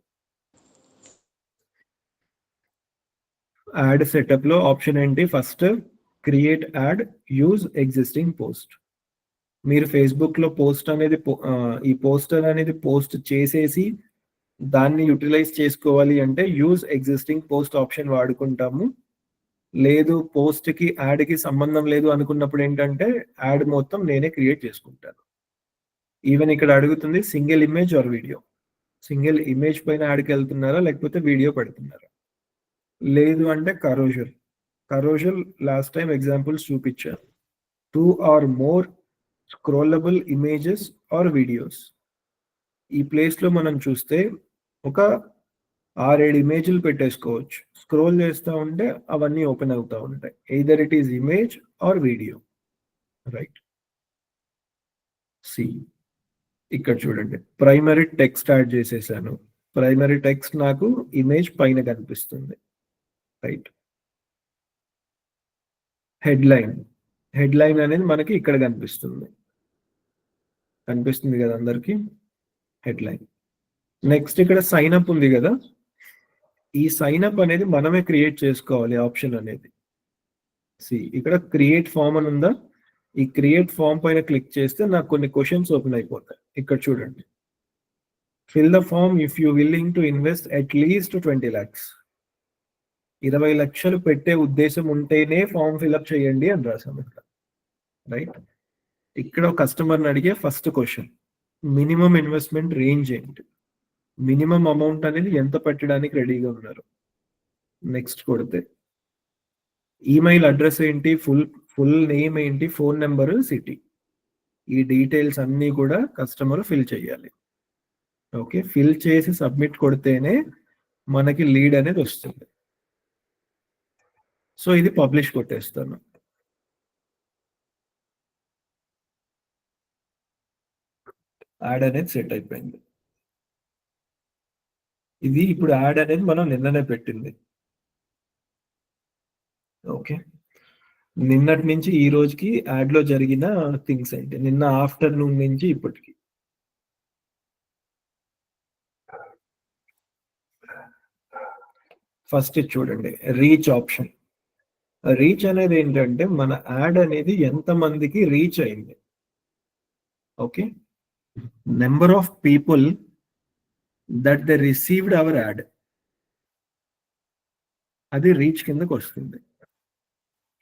యాడ్ సెటప్ లో ఆప్షన్ ఏంటి? First create add, use existing post. మీరు ఫేస్బుక్ లో పోస్ట్ అనేది ఈ పోస్టర్ అనేది పోస్ట్ చేసేసి దాన్ని యూటిలైజ్ చేసుకోవాలి అంటే యూజ్ ఎగ్జిస్టింగ్ పోస్ట్ ఆప్షన్ వాడుకుంటాము. లేదు పోస్ట్ కి యాడ్ కి సంబంధం లేదు అనుకున్నప్పుడు ఏంటంటే యాడ్ మొత్తం నేనే క్రియేట్ చేసుకుంటాను. ఈవెన్ ఇక్కడ అడుగుతుంది single image or video. Single image పైన యాడ్కి వెళ్తున్నారా లేకపోతే వీడియో పెడుతున్నారా? లేదు అంటే కరోజల్ లాస్ట్ టైం ఎగ్జాంపుల్స్ చూపించారు. 2 or more scrollable images or videos. ఈ ప్లేస్ లో మనం చూస్తే ఒక 6-7 ఇమేజ్లు పెట్టేసుకోవచ్చు. స్క్రోల్ చేస్తూ ఉంటే అవన్నీ ఓపెన్ అవుతూ ఉంటాయి. Either it is image or video. Right, see ఇక్కడ చూడండి, ప్రైమరీ టెక్స్ట్ యాడ్ చేసేసాను. ప్రైమరీ టెక్స్ట్ నాకు ఇమేజ్ పైన కనిపిస్తుంది. రైట్, హెడ్లైన్ అనేది మనకి ఇక్కడ కనిపిస్తుంది కదా అందరికి, హెడ్లైన్. నెక్స్ట్ ఇక్కడ సైన్ అప్ ఉంది కదా, ఈ సైన్ అప్ అనేది మనమే క్రియేట్ చేసుకోవాలి ఆప్షన్ అనేది. ఇక్కడ క్రియేట్ ఫామ్ అని ఉందా, ఈ క్రియేట్ ఫామ్ పైన క్లిక్ చేస్తే నాకు కొన్ని క్వశ్చన్స్ ఓపెన్ అయిపోతాయి. ఇక్కడ చూడండి, fill the form if you willing to invest at least 20 lakhs. 20 లక్షలు పెట్టే ఉద్దేశం ఉంటేనే ఫామ్ ఫిల్అప్ చేయండి అని రాసాం ఇక్కడ. రైట్, ఇక్కడ కస్టమర్ని అడిగే first question minimum investment range ఏంటి, మినిమం అమౌంట్ అనేది ఎంత పెట్టడానికి రెడీగా ఉన్నారు. నెక్స్ట్ కొడితే ఈమెయిల్ అడ్రస్ ఏంటి, ఫుల్ నేమ్ ఏంటి, ఫోన్ నెంబర్, సిటీ, ఈ డీటెయిల్స్ అన్నీ కూడా కస్టమర్ ఫిల్ చేయాలి. ఓకే, ఫిల్ చేసి సబ్మిట్ కొడితేనే మనకి లీడ్ అనేది వస్తుంది. సో ఇది పబ్లిష్ కొట్టేస్తాను. యాడ్ అనేది సెట్ అయిపోయింది. ఇది ఇప్పుడు యాడ్ అనేది మనం నిన్ననే పెట్టింది. ఓకే, నిన్నటి నుంచి ఈ రోజుకి యాడ్ లో జరిగిన థింగ్స్ ఏంటి, నిన్న ఆఫ్టర్నూన్ నుంచి ఇప్పటికి. ఫస్ట్ చూడండి, రీచ్ ఆప్షన్. రీచ్ అనేది ఏంటంటే మన యాడ్ అనేది ఎంత మందికి రీచ్ అయింది. Okay, number of people that they received our ad, అది రీచ్ కిందకు వస్తుంది.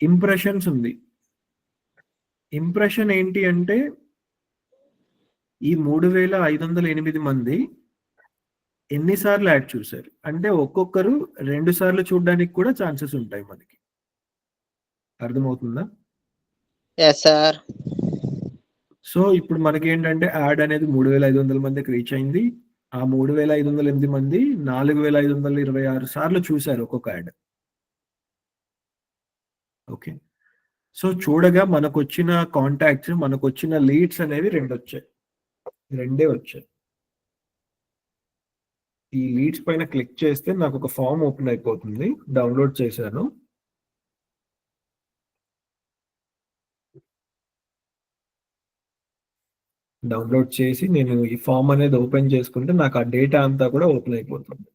ఇంప్రెషన్స్ ఉంది. ఇంప్రెషన్ ఏంటి అంటే ఈ 3508 మంది ఎన్నిసార్లు యాడ్ చూశారు అంటే ఒక్కొక్కరు 2 సార్లు చూడడానికి కూడా ఛాన్సెస్ ఉంటాయి మనకి. అర్థమవుతుందా? Yes sir. సో ఇప్పుడు మనకి ఏంటంటే యాడ్ అనేది 3500 మందికి రీచ్ అయింది. ఆ 3508 మంది 4526 సార్లు చూశారు ఒక్కొక్క యాడ్. ఓకే, సో చూడగా మనకొచ్చిన కాంటాక్ట్స్, మనకొచ్చిన లీడ్స్ అనేవి రెండే వచ్చాయి. ఈ లీడ్స్ పైన క్లిక్ చేస్తే నాకు ఒక ఫామ్ ఓపెన్ అయిపోతుంది. డౌన్లోడ్ చేశాను. డౌన్లోడ్ చేసి నేను ఈ ఫామ్ అనేది ఓపెన్ చేసుకుంటే నాకు ఆ డేటా అంతా కూడా ఓపెన్ అయిపోతుంది.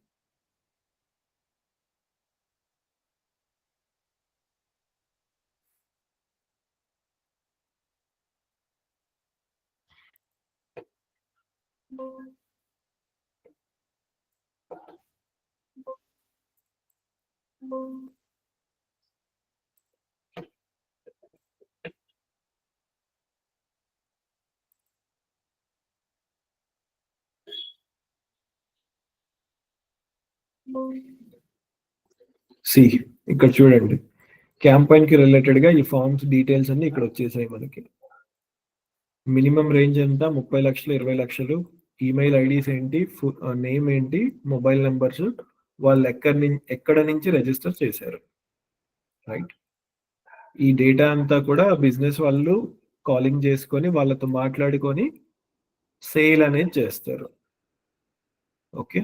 సి ఇక్కడ చూడండి, క్యాంపెయిన్ కి రిలేటెడ్ గా ఈ ఫార్మ్స్ డీటెయిల్స్ అన్ని ఇక్కడ వచ్చేసాయి మనకి. మినిమం రేంజ్ ఎంత? 30 లక్షలు, 20 లక్షలు. ఈమెయిల్ ఐడీస్ ఏంటి, నేమ్ ఏంటి, మొబైల్ నెంబర్స్, వాళ్ళు ఎక్కడ నుంచి రిజిస్టర్ చేశారు. రైట్, ఈ డేటా అంతా కూడా బిజినెస్ వాళ్ళు కాలింగ్ చేసుకొని వాళ్ళతో మాట్లాడుకొని సేల్ అనేది చేస్తారు. ఓకే,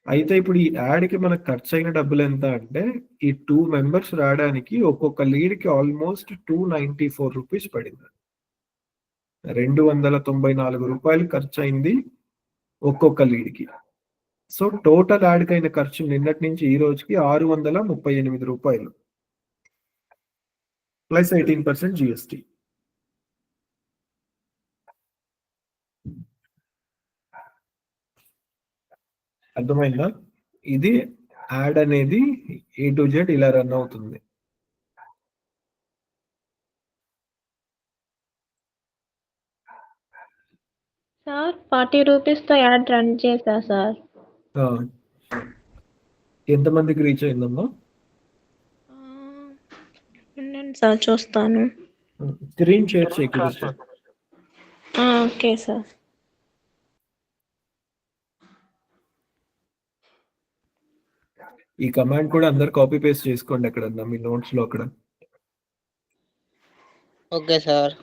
అయితే ఇప్పుడు ఈ యాడ్కి మనకు ఖర్చు అయిన డబ్బులు ఎంత అంటే ఈ 2 మెంబర్స్ రావడానికి ఒక్కొక్క లీడ్కి ఆల్మోస్ట్ 294 రూపీస్ పడింది. 294 రూపాయలు ఖర్చు అయింది ఒక్కొక్క లీడ్కి. సో టోటల్ యాడ్కి అయిన ఖర్చు నిన్నటి నుంచి ఈ రోజుకి 638 రూపాయలు ప్లస్ 18% జిఎస్టి. అర్థమైందా? ఇది యాడ్ అనేది A to Z ఇలా రన్ అవుతుంది. సార్ 40 రూపీస్తో యాడ్ రన్ చేశా సార్. ఎంతమందికి రీచ్ అయిందమ్మా? ఉండండి సార్ చూస్తాను. స్క్రీన్ షేర్ చేయకూడదు. Okay sir. ఈ కమాండ్ కూడా అందరు కాపీ పేస్ట్ చేసుకోండి ఎక్కడన్నా మీ నోట్స్ లో అక్కడ. Okay sir.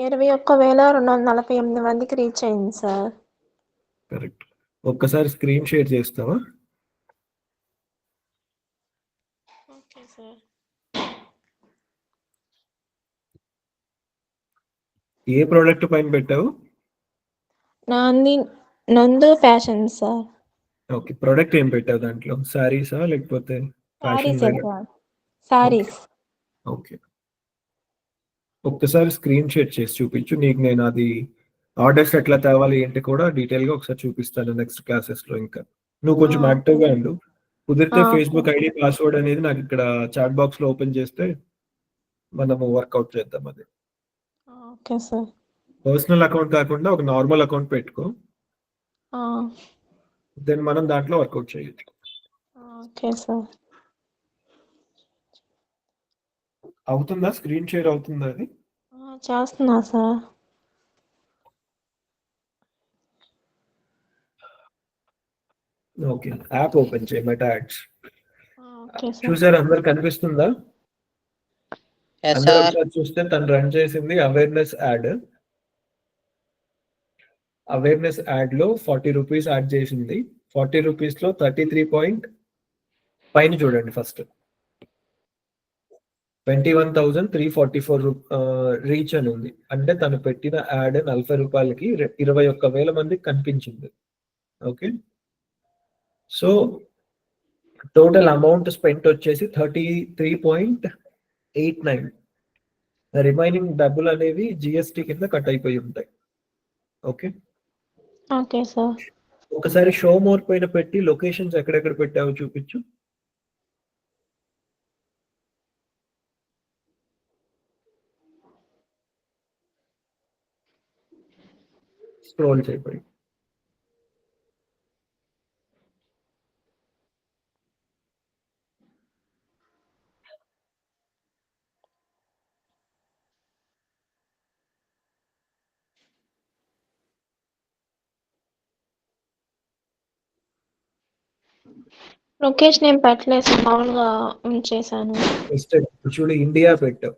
ఇరవై 21,248 మందికి రీచ్ అయింది సార్. కరెక్ట్. ఒక్కసారి స్క్రీన్ షేర్ చేస్తావా? Okay sir. ఏ ప్రోడక్ట్ పైన పెట్టావు? నందు ఫ్యాషన్ సార్. ఓకే, ప్రోడక్ట్ ఏం పెట్టావు దాంట్లో? సారీసా లేకపోతే ఫ్యాషన్? సారీస్. ఓకే, ఒక్కసారి స్క్రీన్ షేర్ చేసి చూపించు. నీకు నేను అది ఆర్డర్స్ ఎట్లా తేవాలి ఏంటి కూడా డీటెయిల్ గా ఒకసారి చూపిస్తాను నెక్స్ట్ క్లాసెస్ లో. ఇంకా నువ్వు కొంచెం యాక్టివ్ గా ఉండు. కుదిరితే ఫేస్బుక్ ఐడి పాస్వర్డ్ అనేది నాకు ఇక్కడ చాట్ బాక్స్ లో ఓపెన్ చేస్తే మనము వర్కౌట్ చేద్దాం. అది ఓకే సార్. పర్సనల్ అకౌంట్ కాకుండా ఒక నార్మల్ అకౌంట్ పెట్టుకో, దెన్ మనం దాంట్లో వర్కౌట్ చేయొచ్చు. Okay sir. అవుతుందా? స్క్రీన్ షేర్ అవుతుందా? అది చేస్తున్నా సార్. ఓకే, యాప్ ఓపెన్ చేయి, మెటా యాడ్స్. Okay sir. చూసారు అందరు కనిపిస్తుందా? ఎస్ అందరూ సార్. ఒకసారి చూస్తే తను రన్ చేసింది అవేర్నెస్ యాడ్. అవేర్నెస్ యాడ్ లో 40 రూపీస్ యాడ్ చేసింది. 40 రూపీస్ లో 33 పాయింట్ పైన చూడండి ఫస్ట్ 21,344 రీచ్ అని ఉంది. అంటే తను పెట్టిన యాడ్ 40 రూపాయలకి 21,000 మందికి కనిపించింది. Okay, so total amount spent వచ్చేసి 33.89. రిమైనింగ్ డబ్బులు అనేవి జిఎస్టి కింద కట్ అయిపోయి ఉంటాయి. Okay, okay sir. ఒకసారి షో మోర్ పైన పెట్టి లొకేషన్స్ ఎక్కడెక్కడ పెట్టావో చూపించు. స్క్రోల్ చేయబడి లొకేషన్ ఏం పెట్టలేదు సార్, మామూలుగా ఉంచేసాను. చూడు, ఇండియా పెట్టావు.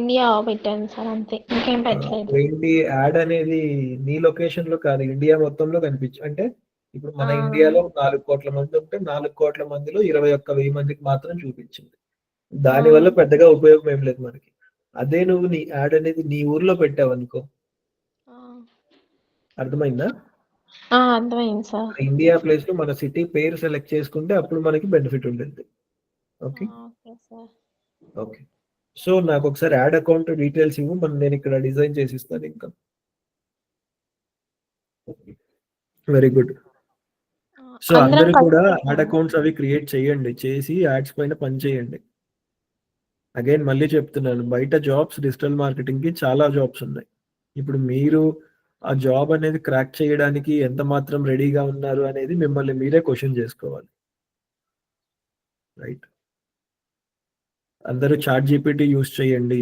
ఇండియా పెట్టాను సార్, అంతే, ఇంకేం పెట్టలేదు. ఏంటి యాడ్ అనేది నీ లొకేషన్ లో కాదు, ఇండియా మొత్తంలో కనిపించు. అంటే ఇప్పుడు మన ఆ. ఇండియాలో 4 కోట్ల మంది ఉంటే 4 కోట్ల మందిలో 21,000 మందికి మాత్రం చూపించింది. దాని వల్ల పెద్దగా ఉపయోగం ఏం లేదు మనకి. అదే నువ్వు నీ యాడ్ అనేది నీ ఊర్లో పెట్టావు అనుకో, అర్థమైందా? అర్థమైంది సార్. ఇండియా ప్లేస్ లో మన సిటీ పేరు సెలెక్ట్ చేసుకుంటే అప్పుడు మనకి బెనిఫిట్ ఉంటుంది. Okay okay sir. Okay, so నాకు ఒకసారి యాడ్ అకౌంట్ డీటెయిల్స్ ఇవ్వు, నేను ఇక్కడ డిజైన్ చేసి ఇస్తాను. ఇంకా వెరీ గుడ్. సో అందరూ కూడా యాడ్ అకౌంట్స్ అవి క్రియేట్ చేయండి, చేసి యాడ్స్ పైన పని చేయండి. అగైన్ మళ్ళీ చెప్తున్నాను, బయట జాబ్స్ డిజిటల్ మార్కెటింగ్ కి చాలా జాబ్స్ ఉన్నాయి. ఇప్పుడు మీరు ఆ జాబ్ అనేది క్రాక్ చేయడానికి ఎంత మాత్రం రెడీగా ఉన్నారు అనేది మిమ్మల్ని మీరే క్వశ్చన్ చేసుకోవాలి. రైట్, అందరూ చాట్ జీపీటీ యూస్ చేయండి.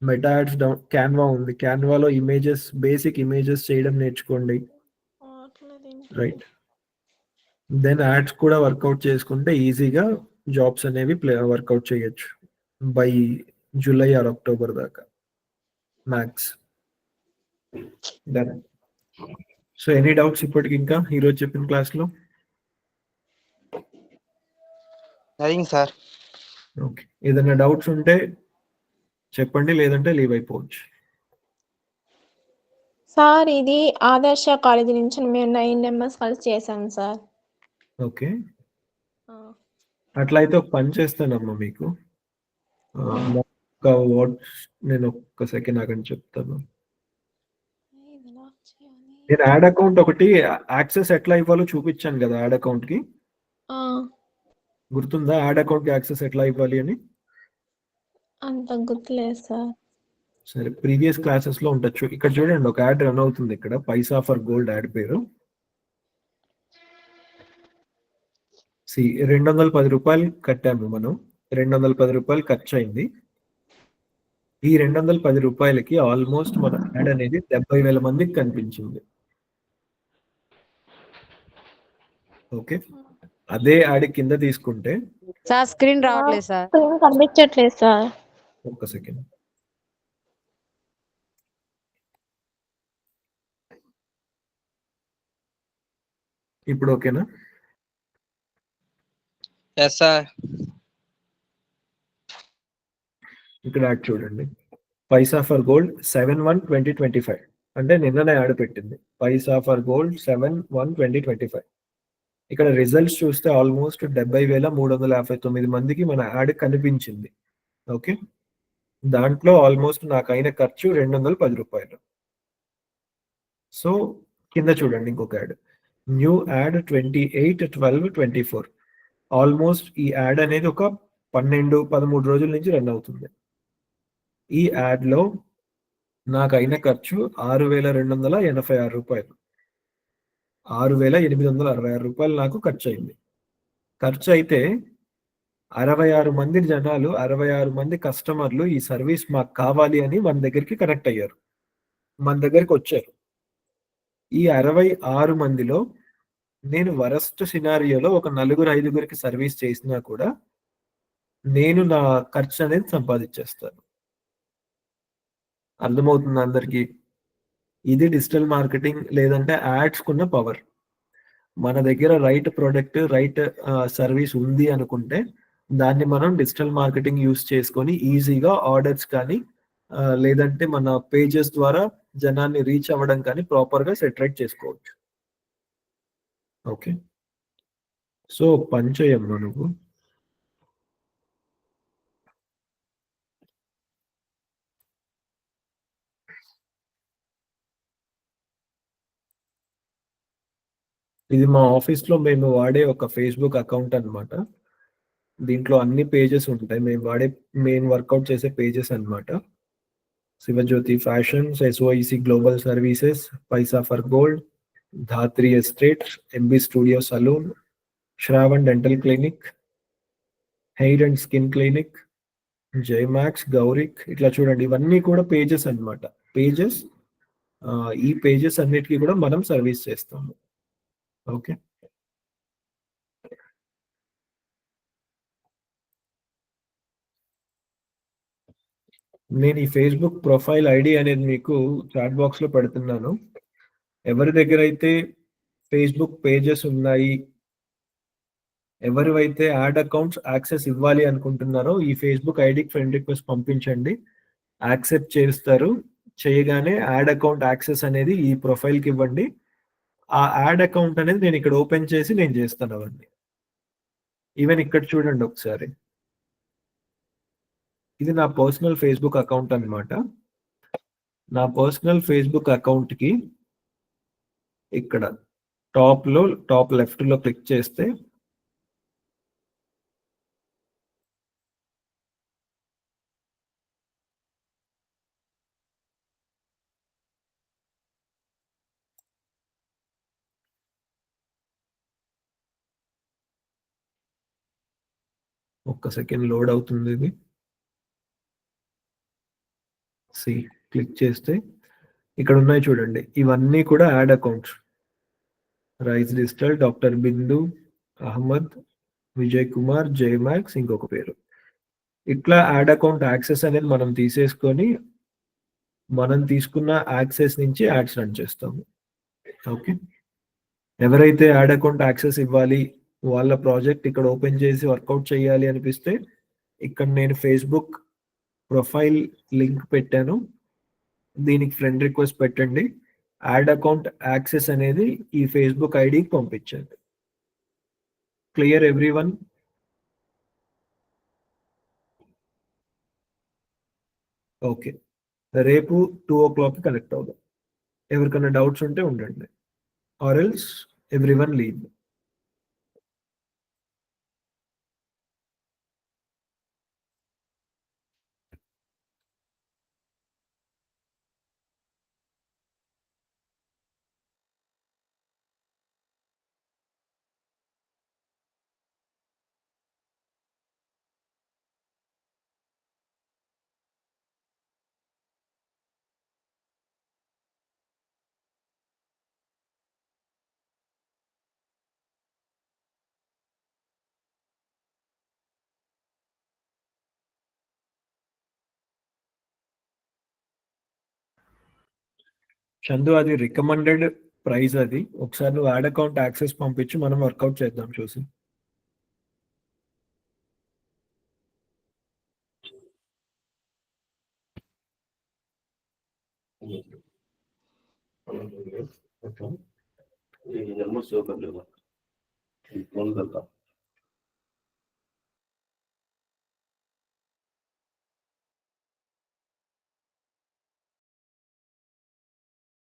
మెటా యాడ్స్ క్యాన్వా ఉంది, క్యాన్వాలో ఇమేజెస్, బేసిక్ ఇమేజెస్ చేయడం నేర్చుకోండి. రైట్, దెన్ యాడ్స్ కూడా వర్కౌట్ చేసుకుంటే ఈజీగా జాబ్స్ అనేవి వర్కౌట్ చేయొచ్చు బై జూలై ఆర్ అక్టోబర్ దాకా max. Done. So any doubts ఇప్పటికి ఇంకా ఈరోజు చెప్పిన క్లాస్లో? Nothing sir. ఓకే, ఏదైనా డౌట్స్ ఉంటే చెప్పండి, లేదంటే లీవ్ అయిపోవచ్చు. సార్ ఇది ఆదర్శ కాలేజీ నుంచి మేము 9 మెంబర్స్ కలిసి చేసాం సార్. ఓకే, అట్లయితే ఒక పని చేస్తానమ్మా మీకు. నేను ఒక్క సెకండ్ ఆగండి చెప్తాను. నేను యాడ్ అకౌంట్ ఒకటి యాక్సెస్ ఎట్లా ఇవ్వాలో చూపించాను కదా యాడ్ అకౌంట్ కి, గుర్తుందా? యాడ్ అకౌంట్ కి యాక్సెస్ ఎట్లా ఇవ్వాలి అని అంత గుర్తులేదు సార్. సరే, ప్రీవియస్ క్లాసెస్ లో ఉండొచ్చు. ఇక్కడ చూడండి, ఒక యాడ్ రన్ అవుతుంది ఇక్కడ, పైసా ఫర్ గోల్డ్ యాడ్ పేరు. 210 రూపాయలు కట్టాము మనం, 210 రూపాయలు ఖర్చు అయింది. ఈ 210 రూపాయలకి ఆల్మోస్ట్ మన యాడ్ అనేది 70,000 మందికి కనిపించింది. ఓకే, అదే యాడ్ కింద తీసుకుంటే సార్ స్క్రీన్ రావట్లేదు సార్. స్క్రీన్ కనిపించట్లేదు సార్. ఒక్క సెకండ్. ఇప్పుడు ఓకేనా? Yes sir. ఇక్కడ యాడ్ చూడండి, పైసా ఫర్ గోల్డ్ 7/1/2025 అంటే నిన్ననే యాడ్ పెట్టింది. పైసా ఫర్ గోల్డ్ 7/1/2025. ఇక్కడ రిజల్ట్స్ చూస్తే ఆల్మోస్ట్ 70,359 మందికి మన యాడ్ కనిపించింది. ఓకే, దాంట్లో ఆల్మోస్ట్ నాకు అయిన ఖర్చు 210 రూపాయలు. సో కింద చూడండి ఇంకొక యాడ్, న్యూ యాడ్ 28/12/24. ఆల్మోస్ట్ ఈ యాడ్ అనేది ఒక 12-13 రోజుల నుంచి రన్ అవుతుంది. ఈ యాడ్ లో నాకు అయిన ఖర్చు 6,286 రూపాయలు. 6,866 రూపాయలు నాకు ఖర్చు అయింది. ఖర్చు అయితే 66 మంది జనాలు, 66 మంది కస్టమర్లు ఈ సర్వీస్ మాకు కావాలి అని మన దగ్గరికి కనెక్ట్ అయ్యారు, మన దగ్గరికి వచ్చారు. ఈ 66 మందిలో నేను వరస్ట్ సినారియోలో ఒక 4-5గురికి సర్వీస్ చేసినా కూడా నేను నా ఖర్చు అనేది సంపాదించేస్తాను. అర్థమవుతుంది అందరికీ? ఇది డిజిటల్ మార్కెటింగ్ లేదంటే యాడ్స్ కున్న పవర్. మన దగ్గర రైట్ ప్రోడక్ట్, రైట్ సర్వీస్ ఉంది అనుకుంటే దాన్ని మనం డిజిటల్ మార్కెటింగ్ యూస్ చేసుకొని ఈజీగా ఆర్డర్స్ కానీ లేదంటే మన పేజెస్ ద్వారా జనాన్ని రీచ్ అవ్వడం కానీ ప్రాపర్గా సెటరేట్ చేసుకోవచ్చు. ఓకే, సో పని చేయమ్మా నువ్వు. ఇది మా ఆఫీస్లో మేము వాడే ఒక ఫేస్బుక్ అకౌంట్ అన్నమాట. దీంట్లో అన్ని పేజెస్ ఉంటాయి. మేము వాడే మెయిన్ వర్కౌట్ చేసే పేజెస్ అన్నమాట. Shivajyothi fashions, SOIC global services, Paisa for gold, Dhatri estate, MB studio salon, Shravan dental clinic, hair and skin clinic, Jaimax, Gaurik. ఇట్లా చూడండి, ఇవన్నీ కూడా పేజెస్ అన్నమాట. పేజెస్, ఈ పేజెస్ అన్నిటికీ కూడా మనం సర్వీస్ చేస్తాము. ఓకే, నేను ఈ ఫేస్బుక్ ప్రొఫైల్ ఐడి అనేది మీకు చాట్ బాక్స్ లో పెడుతున్నాను. ఎవరి దగ్గర అయితే ఫేస్బుక్ పేజెస్ ఉన్నాయి, ఎవరివైతే యాడ్ అకౌంట్స్ యాక్సెస్ ఇవ్వాలి అనుకుంటున్నారో ఈ ఫేస్బుక్ ఐడికి ఫ్రెండ్ రిక్వెస్ట్ పంపించండి. యాక్సెప్ట్ చేస్తారు. చేయగానే యాడ్ అకౌంట్ యాక్సెస్ అనేది ఈ ప్రొఫైల్కి ఇవ్వండి. ఆ యాడ్ అకౌంట్ అనేది నేను ఇక్కడ ఓపెన్ చేసి నేను చేస్తాను అవన్నీ. ఈవెన్ ఇక్కడ చూడండి ఒకసారి, ఇది నా పర్సనల్ ఫేస్బుక్ అకౌంట్ అన్నమాట. నా పర్సనల్ ఫేస్బుక్ అకౌంట్కి ఇక్కడ టాప్ లెఫ్ట్ లో క్లిక్ చేస్తే ఒక్క సెకండ్ లోడ్ అవుతుంది. ఇది క్లిక్ చేస్తే ఇక్కడ ఉన్నాయి చూడండి, ఇవన్నీ కూడా ad accounts. Rise digital, doctor Bindu, Ahmad, Vijay Kumar, Jaimax, ఇంకొక పేరు. ఇట్లా యాడ్ అకౌంట్ యాక్సెస్ అనేది మనం తీసేసుకొని మనం తీసుకున్న యాక్సెస్ నుంచి యాడ్స్ రన్ చేస్తాము. ఓకే, ఎవరైతే యాడ్ అకౌంట్ యాక్సెస్ ఇవ్వాలి, వాళ్ళ ప్రాజెక్ట్ ఇక్కడ ఓపెన్ చేసి వర్కౌట్ చేయాలి అనిపిస్తే ఇక్కడ నేను ఫేస్బుక్ ప్రొఫైల్ లింక్ పెట్టాను, దీనికి ఫ్రెండ్ రిక్వెస్ట్ పెట్టండి. యాడ్ అకౌంట్ యాక్సెస్ అనేది ఈ ఫేస్బుక్ ఐడికి పంపించండి. Clear everyone? ఓకే, రేపు 2 o'clock కనెక్ట్ అవుదాం. ఎవరికైనా డౌట్స్ ఉంటే ఉండండి, or else everyone leave. Chandu, అది రికమెండెడ్ ప్రైస్. అది ఒకసారి నువ్వు యాడ్ అకౌంట్ యాక్సెస్ పంపించి మనం వర్కౌట్ చేద్దాం చూసి. ये जन्मोत्सव कर लेगा कौन करता